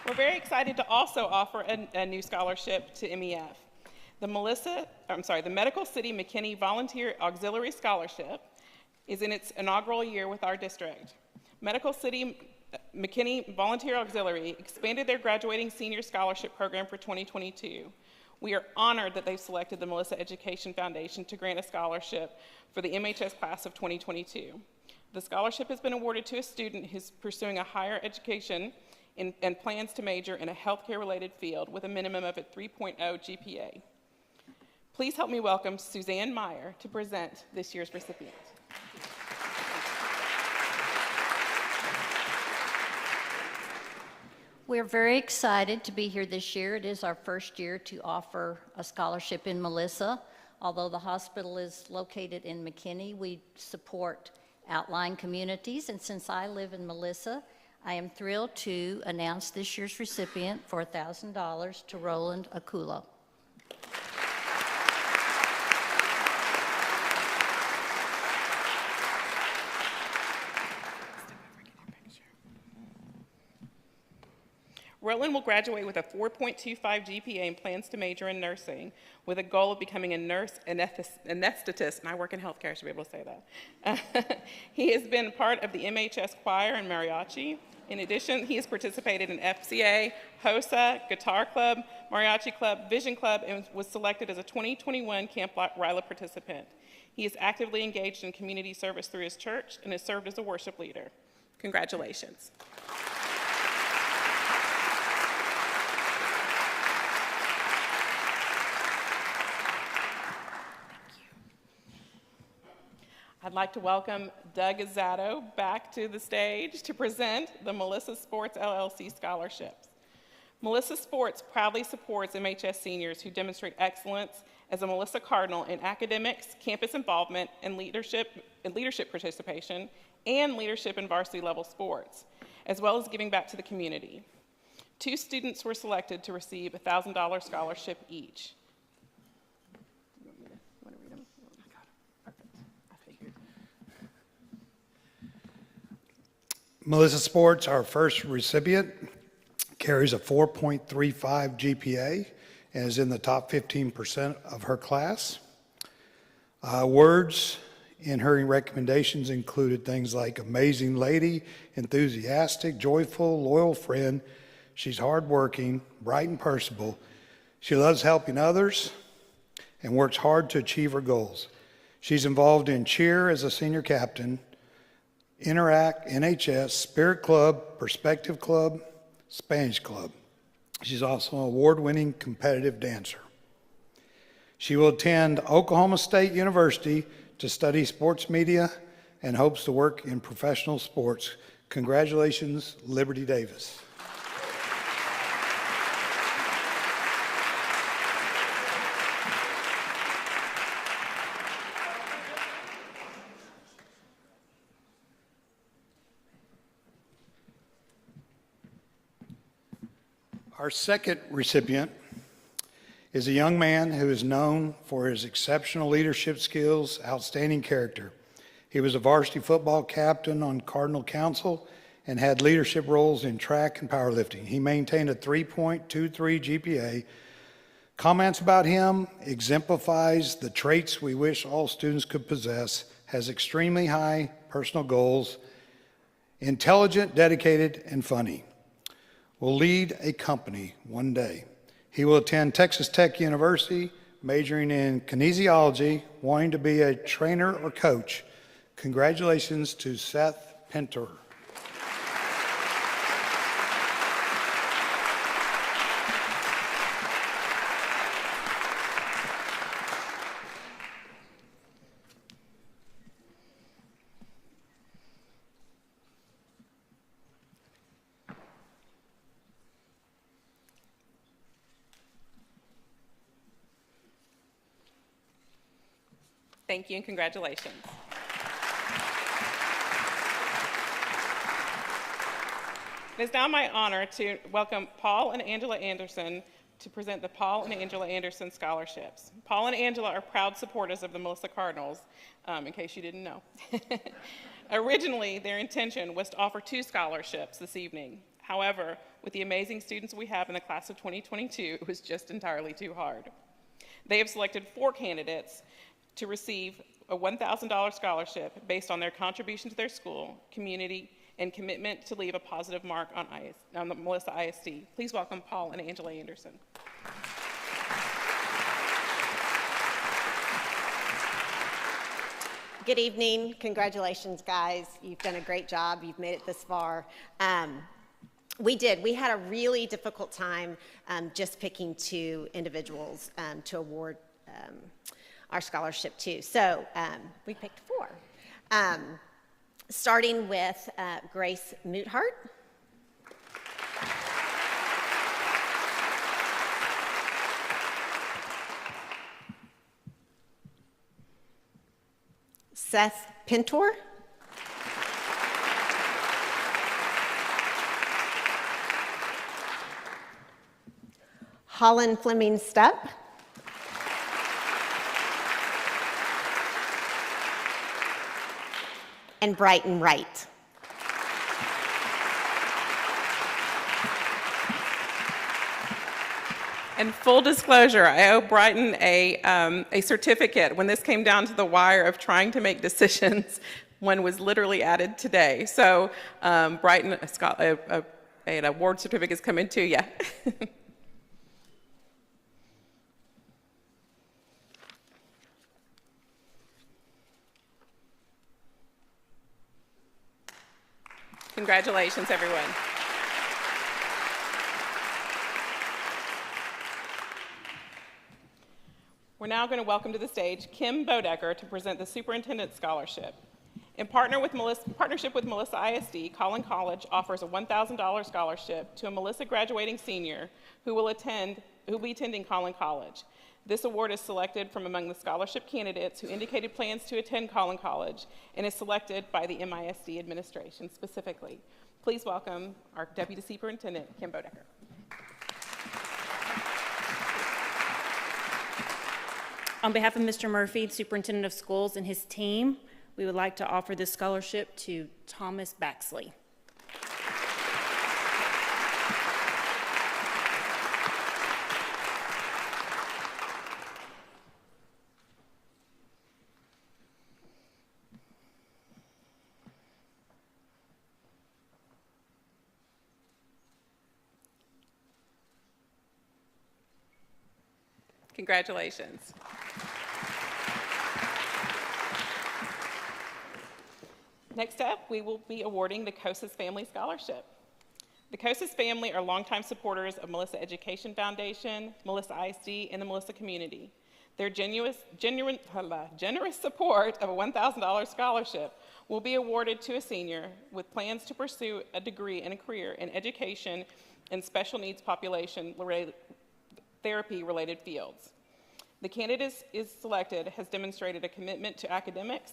We're very excited to also offer a new scholarship to MEF. The Medical City Mckinney Volunteer Auxiliary Scholarship is in its inaugural year with our district. Medical City McKinney Volunteer Auxiliary expanded their graduating senior scholarship program for 2022. We are honored that they've selected the Melissa Education Foundation to grant a scholarship for the MHS class of 2022. The scholarship has been awarded to a student who's pursuing a higher education and plans to major in a healthcare-related field with a minimum of a 3.0 GPA. Please help me welcome Suzanne Meyer to present this year's recipient. We're very excited to be here this year. It is our first year to offer a scholarship in Melissa. Although the hospital is located in McKinney, we support outlying communities. And since I live in Melissa, I am thrilled to announce this year's recipient for $1,000 to Roland Akulo. Rhoden will graduate with a 4.25 GPA and plans to major in nursing with a goal of becoming a nurse anesthetist, and I work in healthcare, I should be able to say that. He has been part of the MHS choir and mariachi. In addition, he has participated in FCA, HOSA, Guitar Club, Mariachi Club, Vision Club, and was selected as a 2021 Camp Ryla participant. He is actively engaged in community service through his church and has served as a worship leader. Congratulations. I'd like to welcome Doug Zado back to the stage to present the Melissa Sports LLC scholarships. Melissa Sports proudly supports MHS seniors who demonstrate excellence as a Melissa Cardinal in academics, campus involvement, and leadership participation, and leadership in varsity level sports, as well as giving back to the community. 2 students were selected to receive a $1,000 scholarship each. You want to read them? I got it. Perfect. I figured. Melissa Sports, our first recipient, carries a 4.35 GPA and is in the top 15% of her class. Words in her recommendations included things like amazing lady, enthusiastic, joyful, loyal friend. She's hardworking, bright and personable. She loves helping others and works hard to achieve her goals. She's involved in cheer as a senior captain, Interact, NHS, Spirit Club, Perspective Club, Spanish Club. She's also an award-winning competitive dancer. She will attend Oklahoma State University to study sports media and hopes to work in professional sports. Congratulations, Liberty Davis. Our second recipient is a young man who is known for his exceptional leadership skills, outstanding character. He was a varsity football captain on Cardinal Council and had leadership roles in track and powerlifting. He maintained a 3.23 GPA. Comments about him exemplifies the traits we wish all students could possess, has extremely high personal goals, intelligent, dedicated, and funny. Will lead a company one day. He will attend Texas Tech University, majoring in kinesiology, wanting to be a trainer or coach. Congratulations to Seth Pinter. Thank you and congratulations. It is now my honor to welcome Paul and Angela Anderson to present the Paul and Angela Anderson Scholarships. Paul and Angela are proud supporters of the Melissa Cardinals, in case you didn't know. Originally, their intention was to offer 2 scholarships this evening. However, with the amazing students we have in the class of 2022, it was just entirely too hard. They have selected 4 candidates to receive a $1,000 scholarship based on their contribution to their school, community, and commitment to leave a positive mark on the Melissa ISD. Please welcome Paul and Angela Anderson. Good evening. Congratulations, guys. You've done a great job. You've made it this far. We had a really difficult time just picking 2 individuals to award our scholarship to. So we picked 4. Starting with Grace Moothart. Seth Pintor. Holland Fleming Stepp. And Brighton Wright. And full disclosure, I owe Brighton a certificate. When this came down to the wire of trying to make decisions, one was literally added today. So Brighton, an award certificate is coming to you. Congratulations, everyone. We're now going to welcome to the stage Kim Bodecker to present the Superintendent Scholarship. In partnership with Melissa ISD, Collin College offers a $1,000 scholarship to a Melissa graduating senior who will be attending Collin College. This award is selected from among the scholarship candidates who indicated plans to attend Collin College and is selected by the MISD administration specifically. Please welcome our Deputy Superintendent, Kim Bodecker. On behalf of Mr. Murphy, Superintendent of Schools, and his team, we would like to offer this scholarship to Thomas Baxley. Congratulations. Next up, we will be awarding the Kosas Family Scholarship. The Kosas family are longtime supporters of Melissa Education Foundation, Melissa ISD, and the Melissa community. Their generous support of a $1,000 scholarship will be awarded to a senior with plans to pursue a degree and a career in education and special needs population therapy-related fields. The candidate is selected has demonstrated a commitment to academics,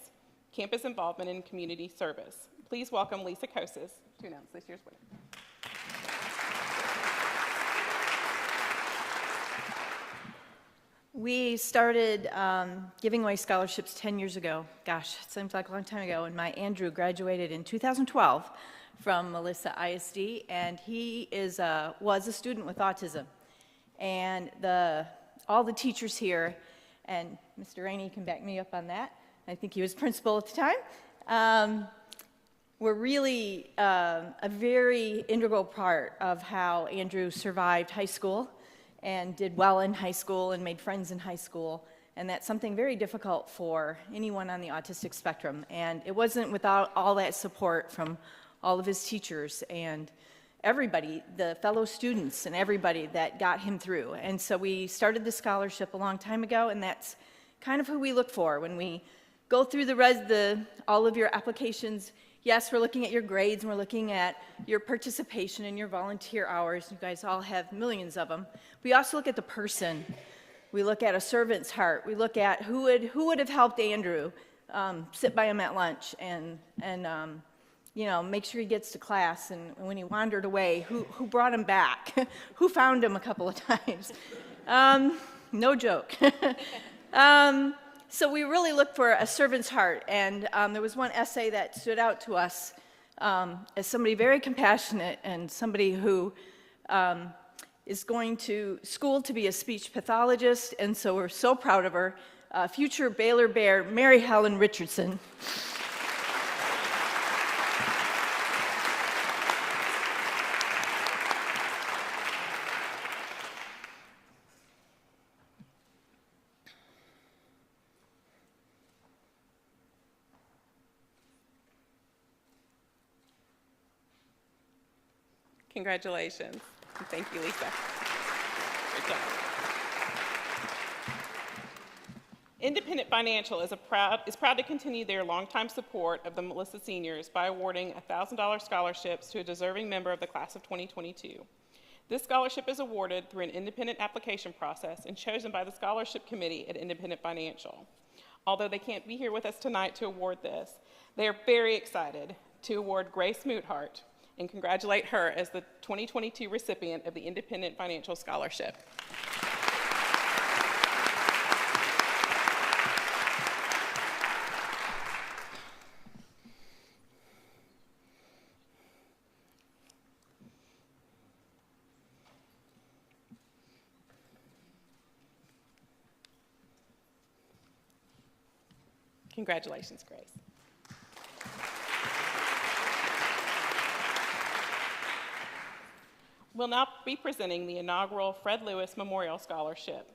campus involvement, and community service. Please welcome Lisa Kosas to announce this year's winner. We started giving away scholarships 10 years ago. Gosh, it seems like a long time ago. And my Andrew graduated in 2012 from Melissa ISD, and he was a student with autism. And all the teachers here, and Mr. Rainey can back me up on that, I think he was principal at the time, were really a very integral part of how Andrew survived high school and did well in high school and made friends in high school. And that's something very difficult for anyone on the autistic spectrum. And it wasn't without all that support from all of his teachers and everybody, the fellow students and everybody that got him through. And so we started the scholarship a long time ago, and that's kind of who we look for when we go through all of your applications. Yes, we're looking at your grades, and we're looking at your participation and your volunteer hours. You guys all have millions of them. We also look at the person. We look at a servant's heart. We look at who would have helped Andrew sit by him at lunch and make sure he gets to class, and when he wandered away, who brought him back, who found him a couple of times. No joke. So we really look for a servant's heart, and there was one essay that stood out to us as somebody very compassionate and somebody who is going to school to be a speech pathologist, and so we're so proud of her, future Baylor Bear, Mary Helen Richardson. Congratulations. And thank you, Lisa. Great job. Independent Financial is proud to continue their longtime support of the Melissa seniors by awarding $1,000 scholarships to a deserving member of the class of 2022. This scholarship is awarded through an independent application process and chosen by the scholarship committee at Independent Financial. Although they can't be here with us tonight to award this, they are very excited to award Grace Moothart and congratulate her as the 2022 recipient of the Independent Financial Scholarship. Congratulations, Grace. We'll now be presenting the inaugural Fred Lewis Memorial Scholarship.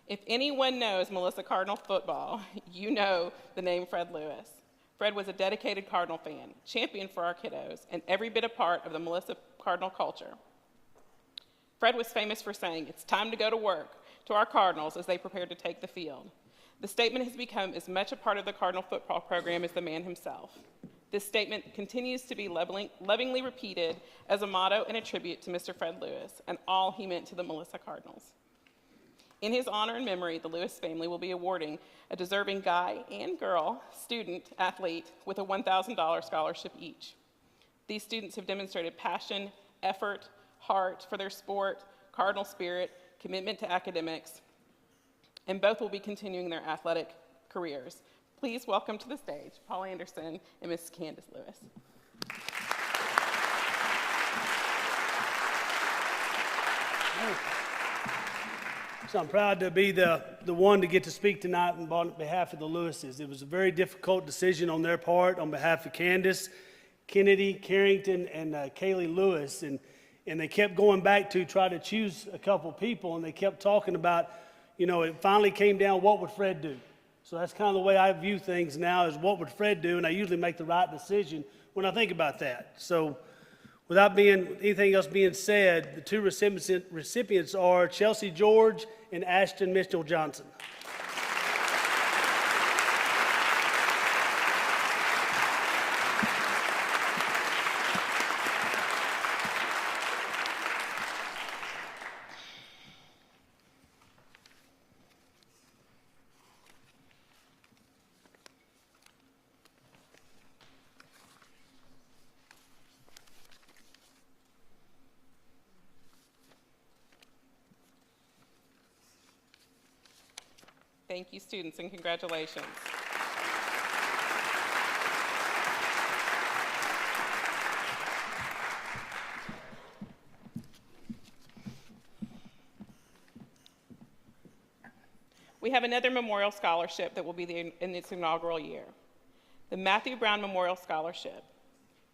If anyone knows Melissa Cardinal football, you know the name Fred Lewis. Fred was a dedicated Cardinal fan, champion for our kiddos, and every bit a part of the Melissa Cardinal culture. Fred was famous for saying, "It's time to go to work," to our Cardinals as they prepared to take the field. The statement has become as much a part of the Cardinal football program as the man himself. This statement continues to be lovingly repeated as a motto and a tribute to Mr. Fred Lewis and all he meant to the Melissa Cardinals. In his honor and memory, the Lewis family will be awarding a deserving guy and girl student athlete with a $1,000 scholarship each. These students have demonstrated passion, effort, heart for their sport, Cardinal spirit, commitment to academics, and both will be continuing their athletic careers. Please welcome to the stage Paul Anderson and Miss Candace Lewis. So I'm proud to be the one to get to speak tonight on behalf of the Lewises. It was a very difficult decision on their part on behalf of Candace, Kennedy, Carrington, and Kaylee Lewis. And they kept going back to try to choose a couple people, and they kept talking about, it finally came down, what would Fred do? So that's kind of the way I view things now, is what would Fred do? And I usually make the right decision when I think about that. So without anything else being said, the two recipients are Chelsea George and Ashton Mitchell Johnson. Thank you, students, and congratulations. We have another memorial scholarship that will be in its inaugural year, the Matthew Brown Memorial Scholarship.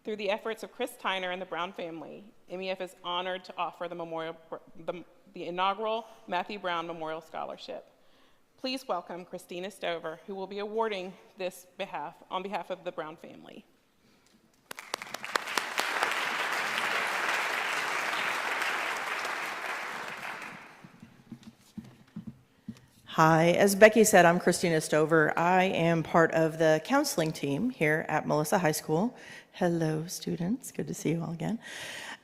Through the efforts of Chris Tyner and the Brown family, MEF is honored to offer the inaugural Matthew Brown Memorial Scholarship. Please welcome Christina Stover, who will be awarding this on behalf of the Brown family. Hi, as Becky said, I'm Christina Stover. I am part of the counseling team here at Melissa High School. Hello, students. Good to see you all again.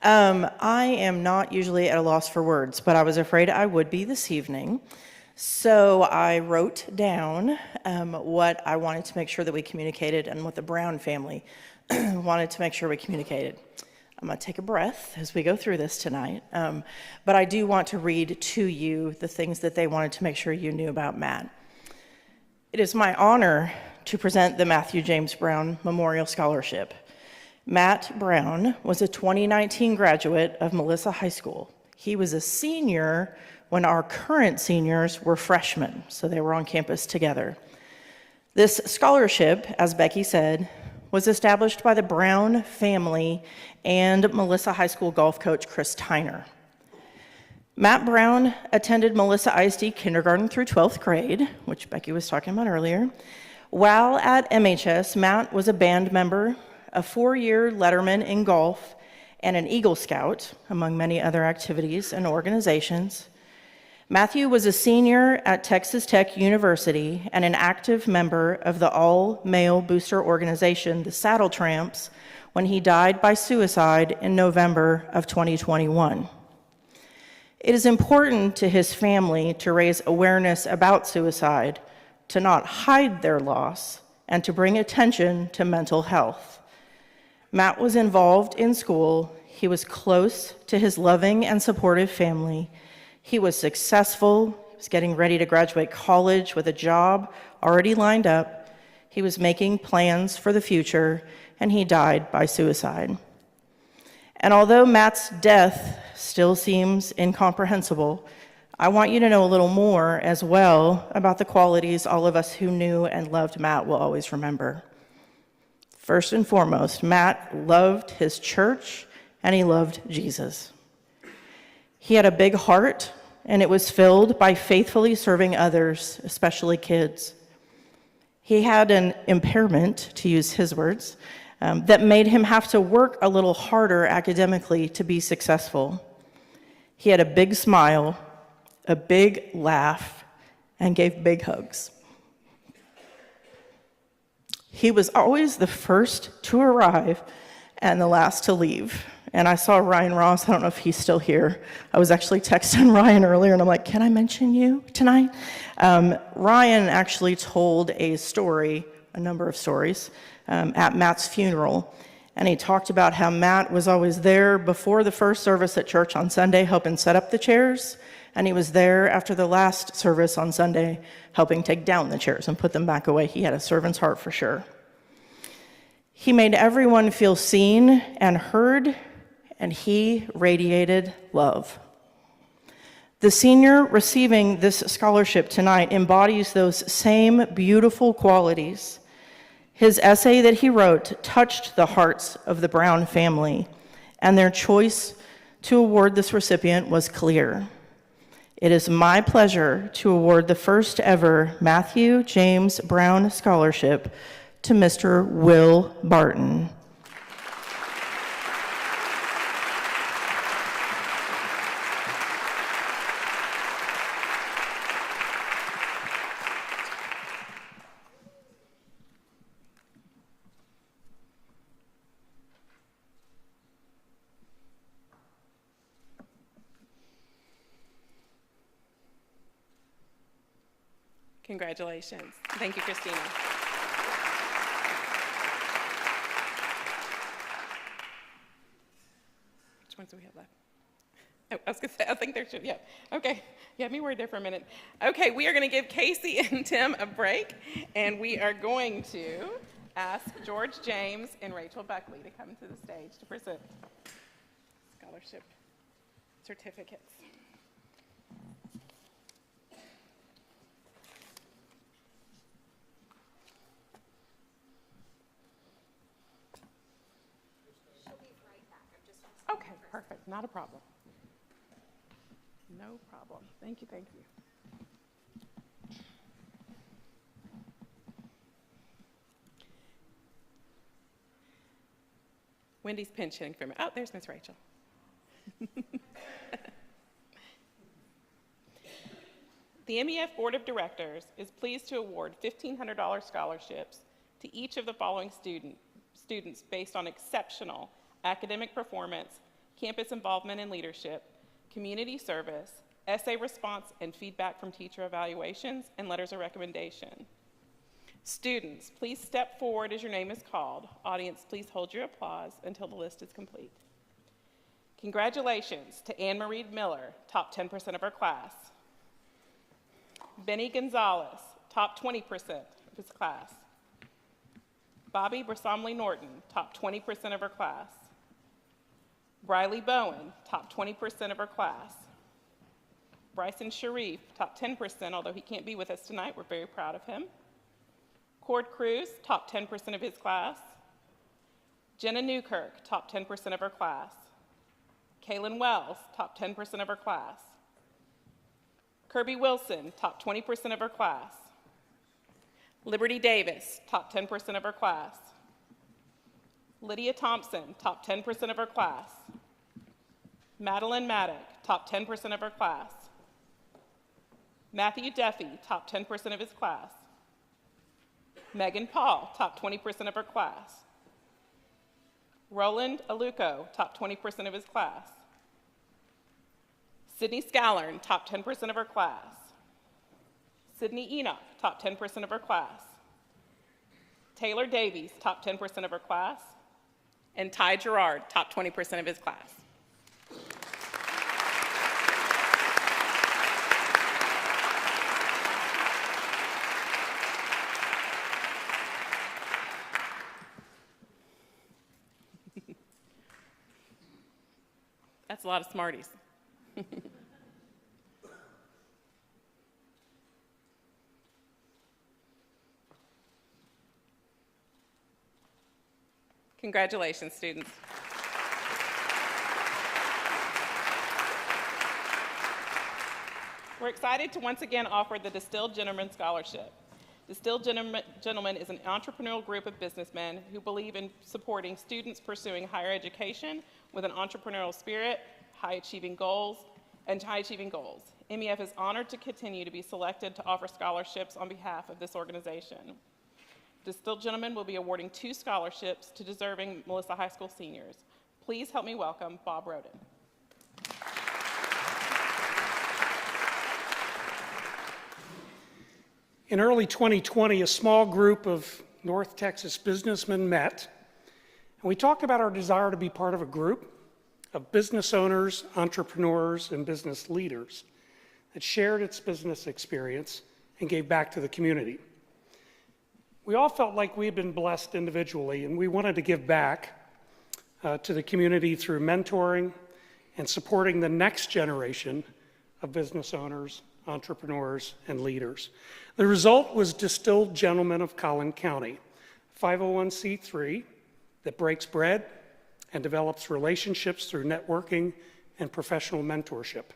I am not usually at a loss for words, but I was afraid I would be this evening. So I wrote down what I wanted to make sure that we communicated and what the Brown family wanted to make sure we communicated. I'm going to take a breath as we go through this tonight, but I do want to read to you the things that they wanted to make sure you knew about Matt. It is my honor to present the Matthew James Brown Memorial Scholarship. Matt Brown was a 2019 graduate of Melissa High School. He was a senior when our current seniors were freshmen, so they were on campus together. This scholarship, as Becky said, was established by the Brown family and Melissa High School golf coach Chris Tyner. Matt Brown attended Melissa ISD kindergarten through 12th grade, which Becky was talking about earlier. While at MHS, Matt was a band member, a 4-year letterman in golf, and an Eagle Scout, among many other activities and organizations. Matthew was a senior at Texas Tech University and an active member of the all-male booster organization, the Saddle Tramps, when he died by suicide in November of 2021. It is important to his family to raise awareness about suicide, to not hide their loss, and to bring attention to mental health. Matt was involved in school. He was close to his loving and supportive family. He was successful. He was getting ready to graduate college with a job already lined up. He was making plans for the future, and he died by suicide. And although Matt's death still seems incomprehensible, I want you to know a little more as well about the qualities all of us who knew and loved Matt will always remember. First and foremost, Matt loved his church, and he loved Jesus. He had a big heart, and it was filled by faithfully serving others, especially kids. He had an impairment, to use his words, that made him have to work a little harder academically to be successful. He had a big smile, a big laugh, and gave big hugs. He was always the first to arrive and the last to leave. And I saw Ryan Ross. I don't know if he's still here. I was actually texting Ryan earlier, and I'm like, can I mention you tonight? Ryan actually told a story, a number of stories, at Matt's funeral. And he talked about how Matt was always there before the first service at church on Sunday, helping set up the chairs. And he was there after the last service on Sunday, helping take down the chairs and put them back away. He had a servant's heart for sure. He made everyone feel seen and heard, and he radiated love. The senior receiving this scholarship tonight embodies those same beautiful qualities. His essay that he wrote touched the hearts of the Brown family, and their choice to award this recipient was clear. It is my pleasure to award the first ever Matthew James Brown Scholarship to Mr. Will Barton. Congratulations. Thank you, Christina. Which ones do we have left? Oh, I was going to say, I think there should, yeah. Okay, you had me worried there for a minute. Okay, we are going to give Casey and Tim a break, and we are going to ask George James and Rachel Buckley to come to the stage to present scholarship certificates. Okay, perfect, not a problem. No problem, thank you, thank you. Wendy's pinch hitting for me. Oh, there's Miss Rachel. The MEF Board of Directors is pleased to award $1,500 scholarships to each of the following students based on exceptional academic performance, campus involvement and leadership, community service, essay response and feedback from teacher evaluations, and letters of recommendation. Students, please step forward as your name is called. Audience, please hold your applause until the list is complete. Congratulations to Anne Marie Miller, top 10% of our class. Benny Gonzalez, top 20% of his class. Bobby Brasomley Norton, top 20% of her class. Briley Bowen, top 20% of her class. Bryson Sharif, top 10%, although he can't be with us tonight, we're very proud of him. Cord Cruz, top 10% of his class. Jenna Newkirk, top 10% of her class. Kaylin Wells, top 10% of her class. Kirby Wilson, top 20% of her class. Liberty Davis, top 10% of her class. Lydia Thompson, top 10% of her class. Madeline Maddock, top 10% of her class. Matthew Duffy, top 10% of his class. Megan Paul, top 20% of her class. Roland Aluko, top 20% of his class. Sydney Scallern, top 10% of her class. Sydney Enoch, top 10% of her class. Taylor Davies, top 10% of her class. And Ty Gerard, top 20% of his class. That's a lot of Smarties. Congratulations, students. We're excited to once again offer the Distilled Gentleman Scholarship. Distilled Gentlemen is an entrepreneurial group of businessmen who believe in supporting students pursuing higher education with an entrepreneurial spirit, high-achieving goals. MEF is honored to continue to be selected to offer scholarships on behalf of this organization. Distilled gentlemen will be awarding 2 scholarships to deserving Melissa High School seniors. Please help me welcome Bob Rhoden. In early 2020, a small group of North Texas businessmen met, and we talked about our desire to be part of a group of business owners, entrepreneurs, and business leaders that shared its business experience and gave back to the community. We all felt like we had been blessed individually, and we wanted to give back to the community through mentoring and supporting the next generation of business owners, entrepreneurs, and leaders. The result was Distilled Gentlemen of Collin County, 501c3 that breaks bread and develops relationships through networking and professional mentorship.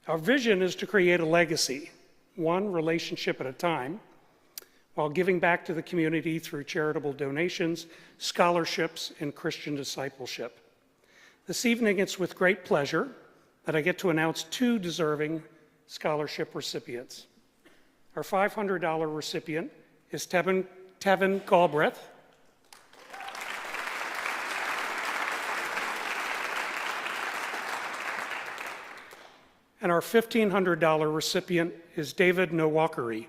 Our vision is to create a legacy, one relationship at a time, while giving back to the community through charitable donations, scholarships, and Christian discipleship. This evening, it's with great pleasure that I get to announce 2 deserving scholarship recipients. Our $500 recipient is Tevin Galbraith. And our $1,500 recipient is David Nowakari.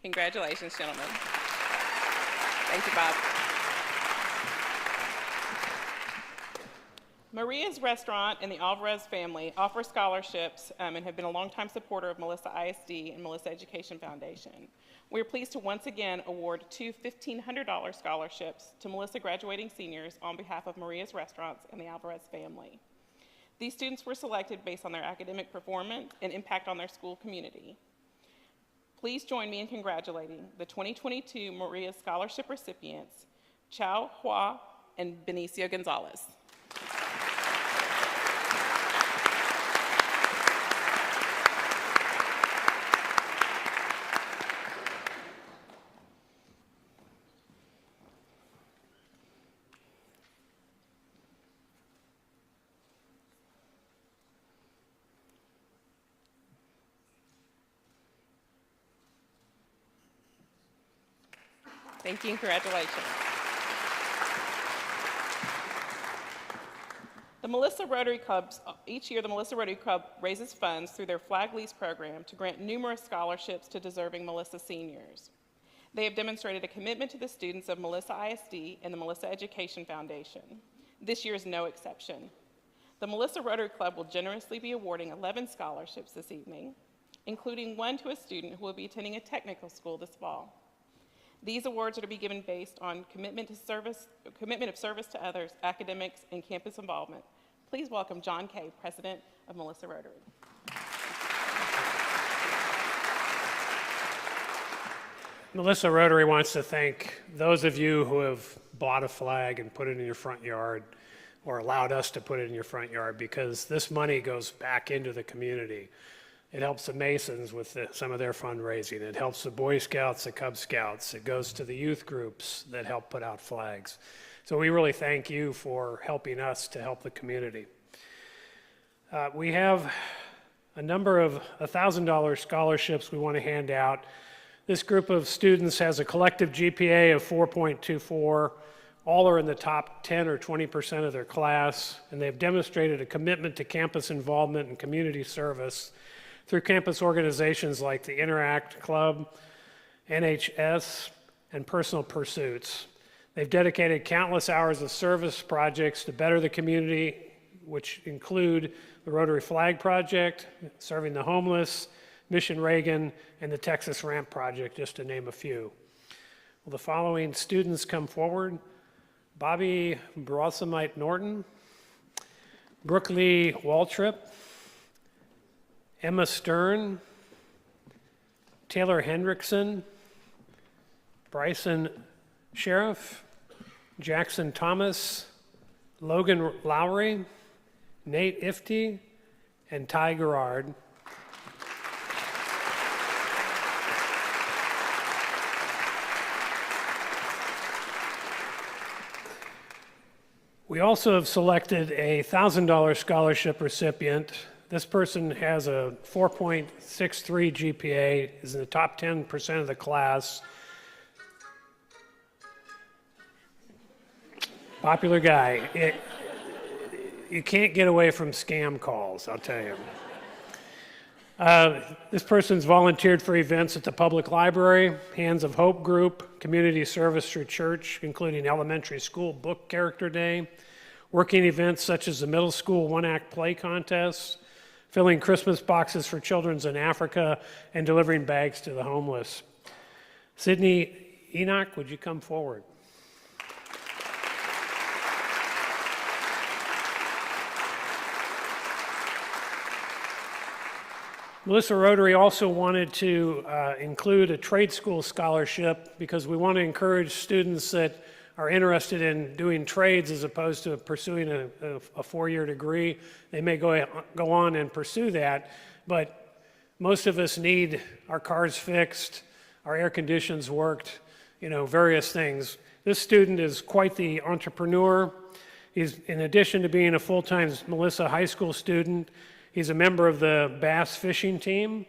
Congratulations, gentlemen. Thank you, Bob. Maria's Restaurant and the Alvarez family offer scholarships and have been a longtime supporter of Melissa ISD and Melissa Education Foundation. We are pleased to once again award 2 $1,500 scholarships to Melissa graduating seniors on behalf of Maria's Restaurants and the Alvarez family. These students were selected based on their academic performance and impact on their school community. Please join me in congratulating the 2022 Maria Scholarship recipients, Chao Hua and Benicio Gonzalez. Thank you and congratulations. The Melissa Rotary Clubs, each year the Melissa Rotary Club raises funds through their Flag Lease program to grant numerous scholarships to deserving Melissa seniors. They have demonstrated a commitment to the students of Melissa ISD and the Melissa Education Foundation. This year is no exception. The Melissa Rotary Club will generously be awarding 11 scholarships this evening, including one to a student who will be attending a technical school this fall. These awards are to be given based on commitment of service to others, academics, and campus involvement. Please welcome John Kay, President of Melissa Rotary. Melissa Rotary wants to thank those of you who have bought a flag and put it in your front yard, or allowed us to put it in your front yard, because this money goes back into the community. It helps the Masons with some of their fundraising. It helps the Boy Scouts, the Cub Scouts. It goes to the youth groups that help put out flags. So we really thank you for helping us to help the community. We have a number of $1,000 scholarships we want to hand out. This group of students has a collective GPA of 4.24. All are in the top 10 or 20% of their class, and they've demonstrated a commitment to campus involvement and community service through campus organizations like the Interact Club, NHS, and Personal Pursuits. They've dedicated countless hours of service projects to better the community, which include the Rotary Flag Project, serving the homeless, Mission Reagan, and the Texas Ramp Project, just to name a few. Will the following students come forward? Bobby Brossamite Norton, Brooke Lee Waltrip, Emma Stern, Taylor Hendrickson, Bryson Sheriff, Jackson Thomas, Logan Lowry, Nate Ifty, and Ty Gerard. We also have selected a $1,000 scholarship recipient. This person has a 4.63 GPA, is in the top 10% of the class. Popular guy. You can't get away from scam calls, I'll tell you. This person's volunteered for events at the public library, Hands of Hope group, community service through church, including elementary school book character day, working events such as the middle school one-act play contest, filling Christmas boxes for children in Africa, and delivering bags to the homeless. Sydney Enoch, would you come forward? Melissa Rotary also wanted to include a trade school scholarship because we want to encourage students that are interested in doing trades as opposed to pursuing a four-year degree. They may go on and pursue that, but most of us need our cars fixed, our air conditions worked, various things. This student is quite the entrepreneur. He's, in addition to being a full-time Melissa High School student, he's a member of the bass fishing team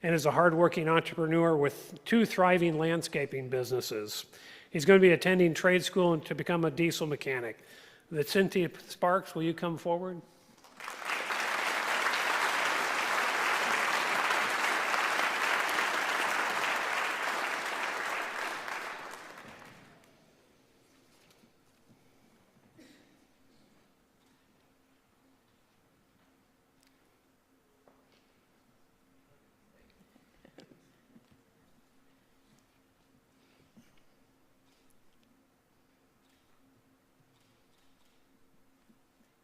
and is a hardworking entrepreneur with 2 thriving landscaping businesses. He's going to be attending trade school to become a diesel mechanic. Cynthia Sparks, will you come forward?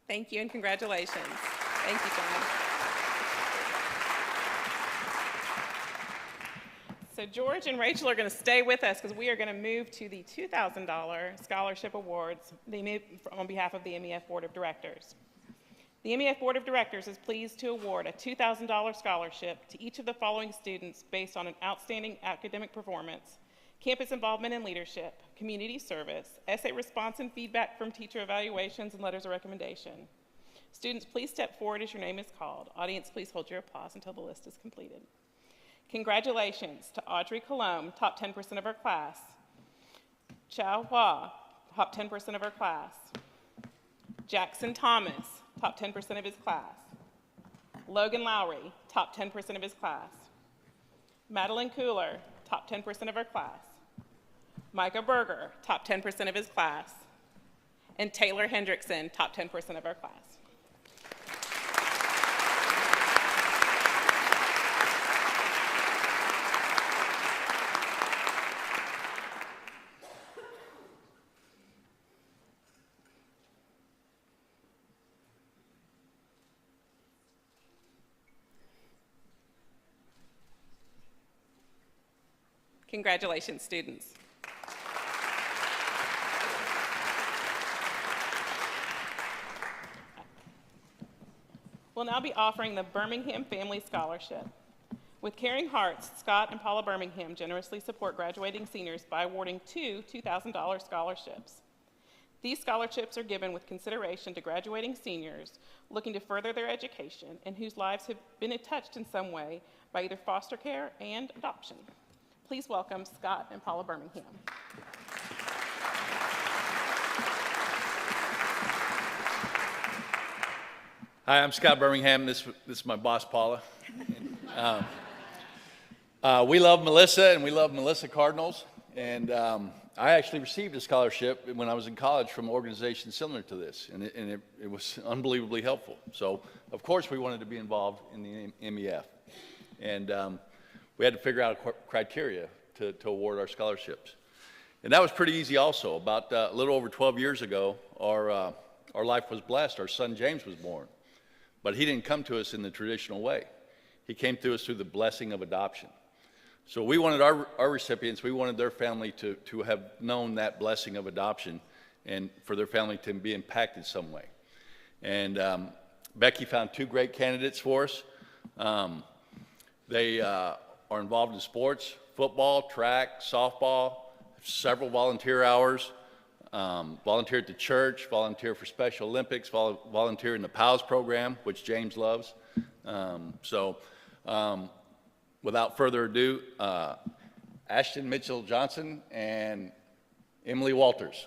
Thank you and congratulations. Thank you, John. So George and Rachel are going to stay with us because we are going to move to the $2,000 scholarship awards on behalf of the MEF Board of Directors. The MEF Board of Directors is pleased to award a $2,000 scholarship to each of the following students based on an outstanding academic performance, campus involvement and leadership, community service, essay response and feedback from teacher evaluations, and letters of recommendation. Students, please step forward as your name is called. Audience, please hold your applause until the list is completed. Congratulations to Audrey Colombe, top 10% of her class. Chow Hua, top 10% of her class. Jackson Thomas, top 10% of his class. Logan Lowry, top 10% of his class. Madeline Cooler, top 10% of her class. Micah Berger, top 10% of his class. And Taylor Hendrickson, top 10% of her class. Congratulations, students. We'll now be offering the Birmingham Family Scholarship. With caring hearts, Scott and Paula Birmingham generously support graduating seniors by awarding 2 $2,000 scholarships. These scholarships are given with consideration to graduating seniors looking to further their education and whose lives have been touched in some way by either foster care and adoption. Please welcome Scott and Paula Birmingham. Hi, I'm Scott Birmingham. This is my boss, Paula. We love Melissa, and we love Melissa Cardinals. And I actually received a scholarship when I was in college from an organization similar to this, and it was unbelievably helpful. So, of course, we wanted to be involved in the MEF. And we had to figure out a criteria to award our scholarships. And that was pretty easy also. About a little over 12 years ago, our life was blessed. Our son James was born. But he didn't come to us in the traditional way. He came to us through the blessing of adoption. So we wanted our recipients, we wanted their family to have known that blessing of adoption and for their family to be impacted some way. And Becky found 2 great candidates for us. They are involved in sports, football, track, softball, several volunteer hours, volunteer at the church, volunteer for Special Olympics, volunteer in the PALS program, which James loves. Without further ado, Ashton Mitchell Johnson and Emily Walters.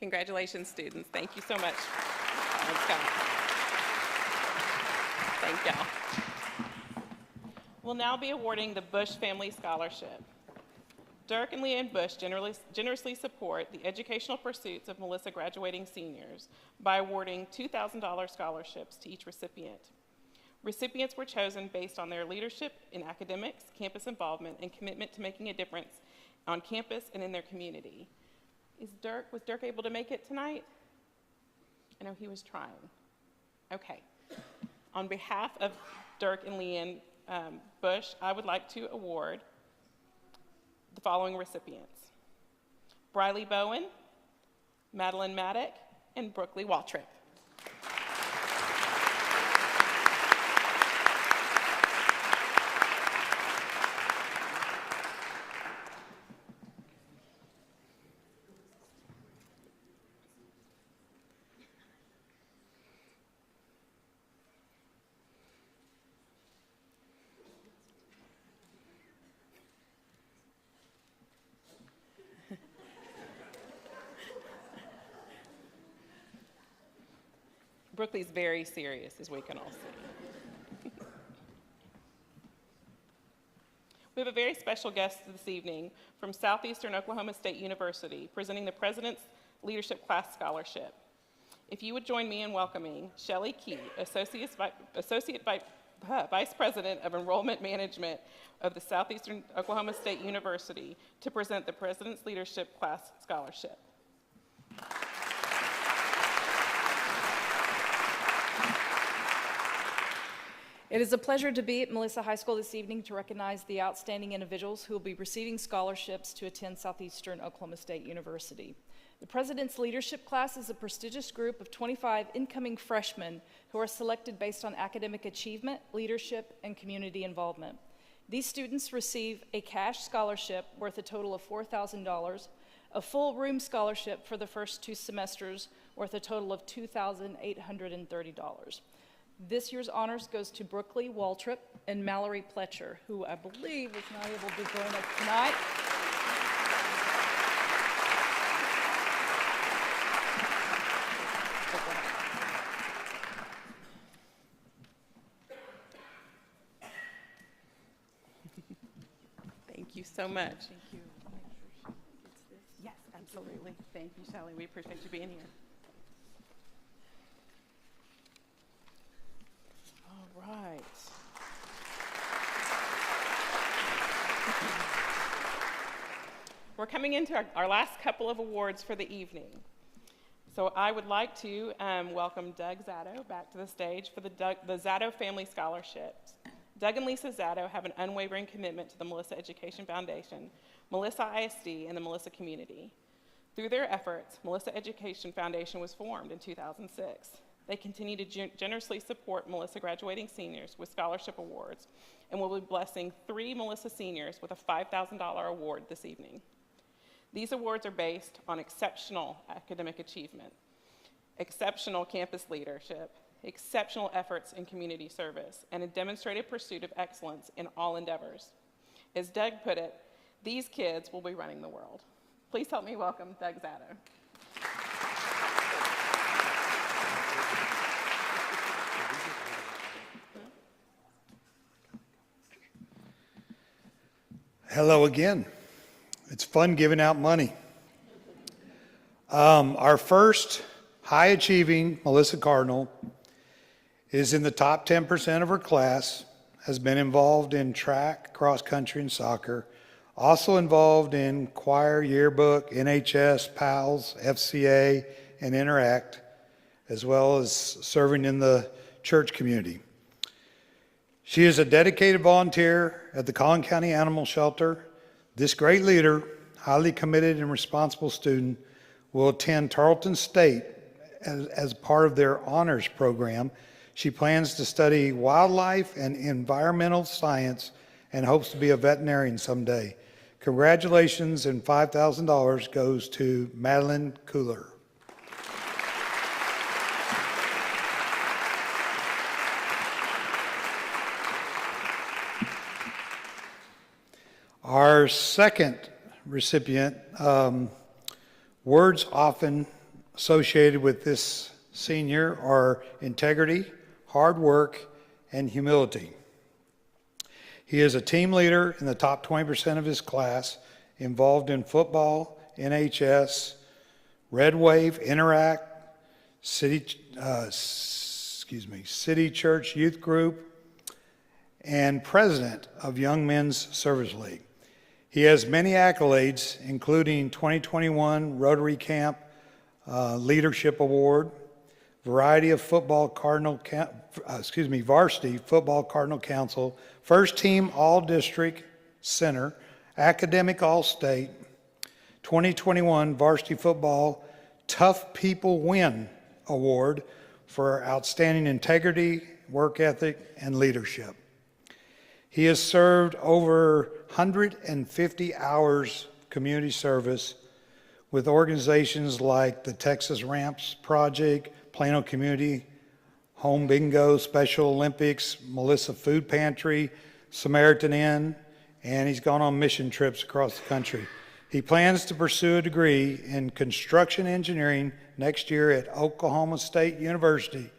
Congratulations, students. Thank you so much. Let's go. Thank y'all. We'll now be awarding the Bush Family Scholarship. Dirk and Leanne Bush generously support the educational pursuits of Melissa graduating seniors by awarding $2,000 scholarships to each recipient. Recipients were chosen based on their leadership in academics, campus involvement, and commitment to making a difference on campus and in their community. Was Dirk able to make it tonight? I know he was trying. Okay. On behalf of Dirk and Leanne Bush, I would like to award the following recipients: Briley Bowen, Madeline Maddock, and Brookley Waltrip. Brookley's very serious, as we can all see. We have a very special guest this evening from Southeastern Oklahoma State University, presenting the President's Leadership Class Scholarship. If you would join me in welcoming Shelley Key, Associate Vice President of Enrollment Management of the Southeastern Oklahoma State University, to present the President's Leadership Class Scholarship. It is a pleasure to be at Melissa High School this evening to recognize the outstanding individuals who will be receiving scholarships to attend Southeastern Oklahoma State University. The President's Leadership Class is a prestigious group of 25 incoming freshmen who are selected based on academic achievement, leadership, and community involvement. These students receive a cash scholarship worth a total of $4,000, a full room scholarship for the first 2 semesters worth a total of $2,830. This year's honors goes to Brookley Waltrip and Mallory Pletcher, who I believe was not able to join us tonight. Thank you so much. Thank you. Yes, absolutely. Thank you, Shelley. We appreciate you being here. All right. We're coming into our last couple of awards for the evening. So I would like to welcome Doug Zado back to the stage for the Zado Family Scholarships. Doug and Lisa Zado have an unwavering commitment to the Melissa Education Foundation, Melissa ISD, and the Melissa community. Through their efforts, Melissa Education Foundation was formed in 2006. They continue to generously support Melissa graduating seniors with scholarship awards, and will be blessing 3 Melissa seniors with a $5,000 award this evening. These awards are based on exceptional academic achievement, exceptional campus leadership, exceptional efforts in community service, and a demonstrated pursuit of excellence in all endeavors. As Doug put it, these kids will be running the world. Please help me welcome Doug Zado. Hello again. It's fun giving out money. Our first high-achieving Melissa Cardinal is in the top 10% of her class, has been involved in track, cross country, and soccer. Also involved in choir, yearbook, NHS, PALS, FCA, and Interact, as well as serving in the church community. She is a dedicated volunteer at the Collin County Animal Shelter. This great leader, highly committed and responsible student, will attend Tarleton State as part of their honors program. She plans to study wildlife and environmental science and hopes to be a veterinarian someday. Congratulations, and $5,000 goes to Madeline Cooler. Our second recipient, words often associated with this senior are integrity, hard work, and humility. He is a team leader in the top 20% of his class, involved in football, NHS, Red Wave, Interact, City Church Youth Group, and president of Young Men's Service League. He has many accolades, including 2021 Rotary Camp Leadership Award, varsity football Cardinal Council, first team All-District Center, academic All-State, 2021 Varsity Football Tough People Win Award for outstanding integrity, work ethic, and leadership. He has served over 150 hours community service with organizations like the Texas Ramps Project, Plano Community Home Bingo, Special Olympics, Melissa Food Pantry, Samaritan Inn, and he's gone on mission trips across the country. He plans to pursue a degree in construction engineering next year at Oklahoma State University.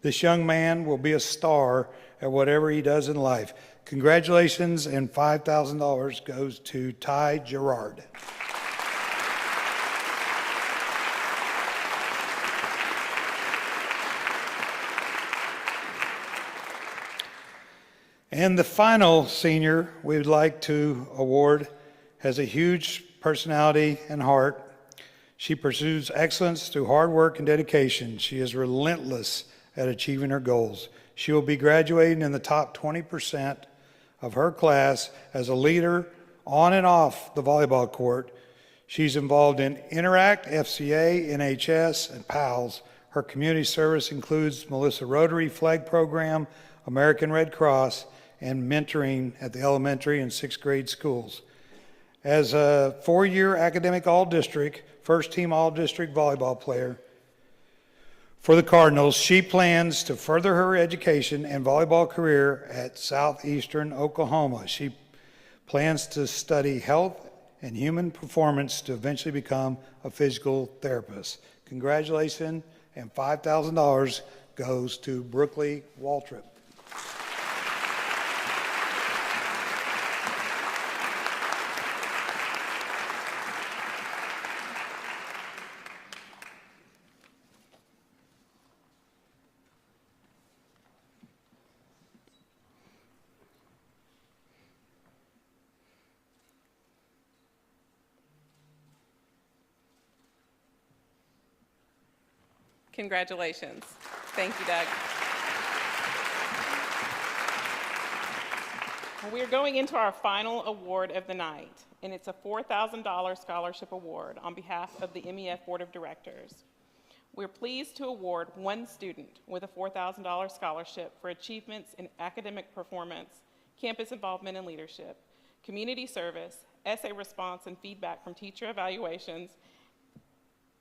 This young man will be a star at whatever he does in life. Congratulations, and $5,000 goes to Ty Gerard. And the final senior we would like to award has a huge personality and heart. She pursues excellence through hard work and dedication. She is relentless at achieving her goals. She will be graduating in the top 20% of her class as a leader on and off the volleyball court. She's involved in Interact, FCA, NHS, and PALS. Her community service includes Melissa Rotary Flag Program, American Red Cross, and mentoring at the elementary and sixth grade schools. As a 4-year academic all-district, first team all-district volleyball player for the Cardinals, she plans to further her education and volleyball career at Southeastern Oklahoma. She plans to study health and human performance to eventually become a physical therapist. Congratulations, and $5,000 goes to Brookley Waltrip. Congratulations. Thank you, Doug. We're going into our final award of the night, and it's a $4,000 scholarship award on behalf of the MEF Board of Directors. We're pleased to award one student with a $4,000 scholarship for achievements in academic performance, campus involvement and leadership, community service, essay response and feedback from teacher evaluations,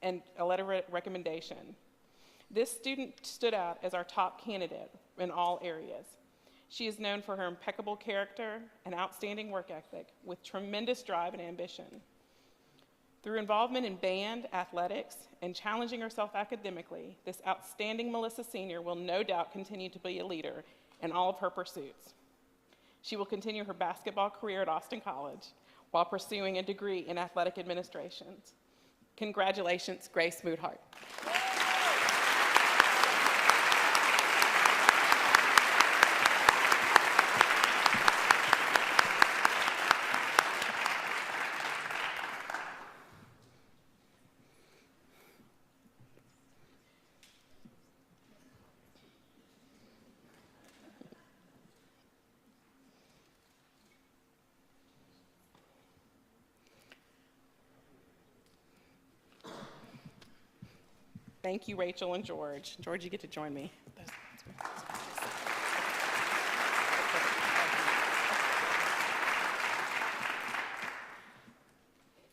and a letter of recommendation. This student stood out as our top candidate in all areas. She is known for her impeccable character and outstanding work ethic with tremendous drive and ambition. Through involvement in band, athletics, and challenging herself academically, this outstanding Melissa Senior will no doubt continue to be a leader in all of her pursuits. She will continue her basketball career at Austin College while pursuing a degree in athletic administration. Congratulations, Grace Moodhart. Thank you, Rachel and George. George, you get to join me.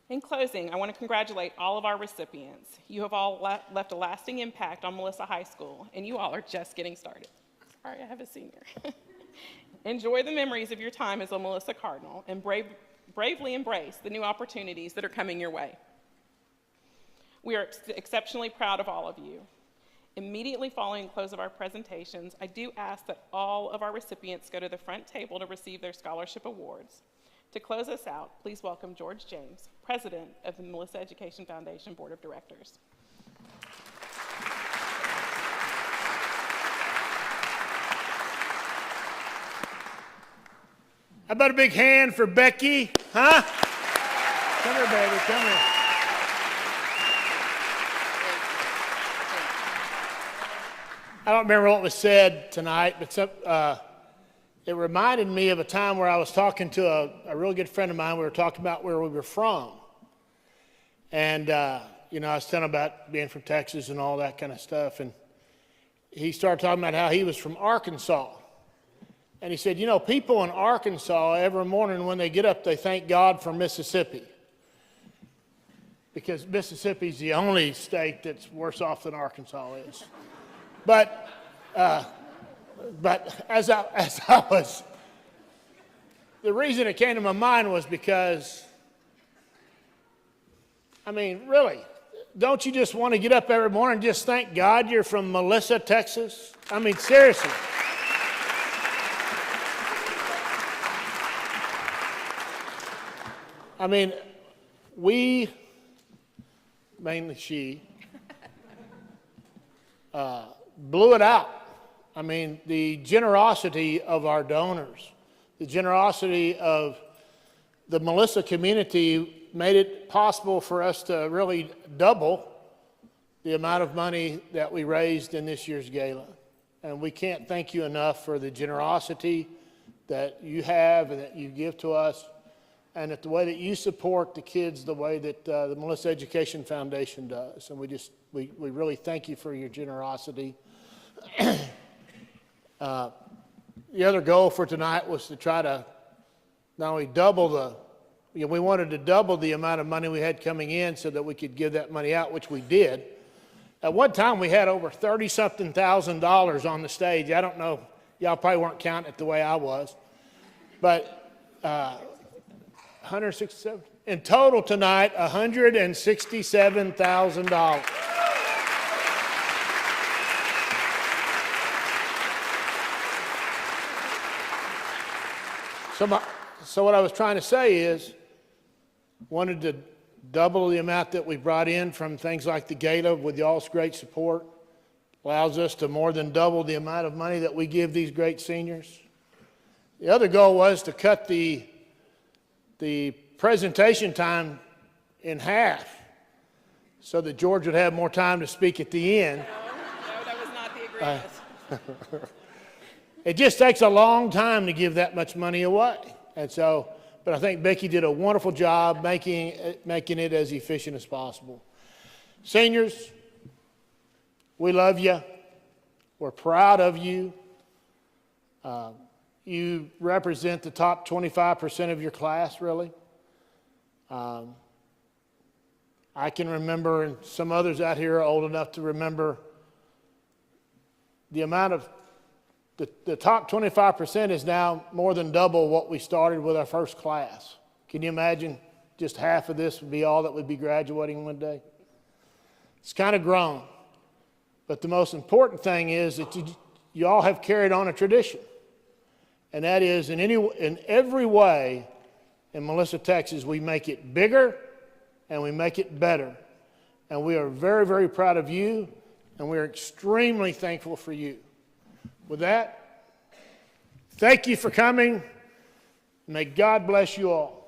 In closing, I want to congratulate all of our recipients. You have all left a lasting impact on Melissa High School, and you all are just getting started. Sorry, I have a senior. Enjoy the memories of your time as a Melissa Cardinal, and bravely embrace the new opportunities that are coming your way. We are exceptionally proud of all of you. Immediately following the close of our presentations, I do ask that all of our recipients go to the front table to receive their scholarship awards. To close us out, please welcome George James, President of the Melissa Education Foundation Board of Directors. How about a big hand for Becky? Huh? Come here, baby, come here. I don't remember what was said tonight, but it reminded me of a time where I was talking to a real good friend of mine. We were talking about where we were from. And, you know, I was telling him about being from Texas and all that kind of stuff. And he started talking about how he was from Arkansas. And he said, you know, people in Arkansas, every morning when they get up, they thank God for Mississippi. Because Mississippi's the only state that's worse off than Arkansas is. But as I was, the reason it came to my mind was because, I mean, really, don't you just want to get up every morning and just thank God you're from Melissa, Texas? I mean, seriously. I mean, we, mainly she, blew it out. I mean, the generosity of our donors, the generosity of the Melissa community made it possible for us to really double the amount of money that we raised in this year's gala. And we can't thank you enough for the generosity that you have and that you give to us, and that the way that you support the kids the way that the Melissa Education Foundation does. And we really thank you for your generosity. The other goal for tonight was to try to not only we wanted to double the amount of money we had coming in so that we could give that money out, which we did. At one time, we had over $30-something thousand on the stage. I don't know, y'all probably weren't counting it the way I was, but 167. In total tonight, $167,000. So what I was trying to say is, wanted to double the amount that we brought in from things like the gala with y'all's great support. Allows us to more than double the amount of money that we give these great seniors. The other goal was to cut the presentation time in half so that George would have more time to speak at the end. No, that was not the agreement. It just takes a long time to give that much money away. And so, but I think Becky did a wonderful job making it as efficient as possible. Seniors, we love you. We're proud of you. You represent the top 25% of your class, really. I can remember, and some others out here are old enough to remember, the amount of the top 25% is now more than double what we started with our first class. Can you imagine just half of this would be all that would be graduating one day? It's kind of grown. But the most important thing is that you all have carried on a tradition. And that is in every way in Melissa, Texas, we make it bigger and we make it better. And we are very, very proud of you, and we are extremely thankful for you. With that, thank you for coming. May God bless you all.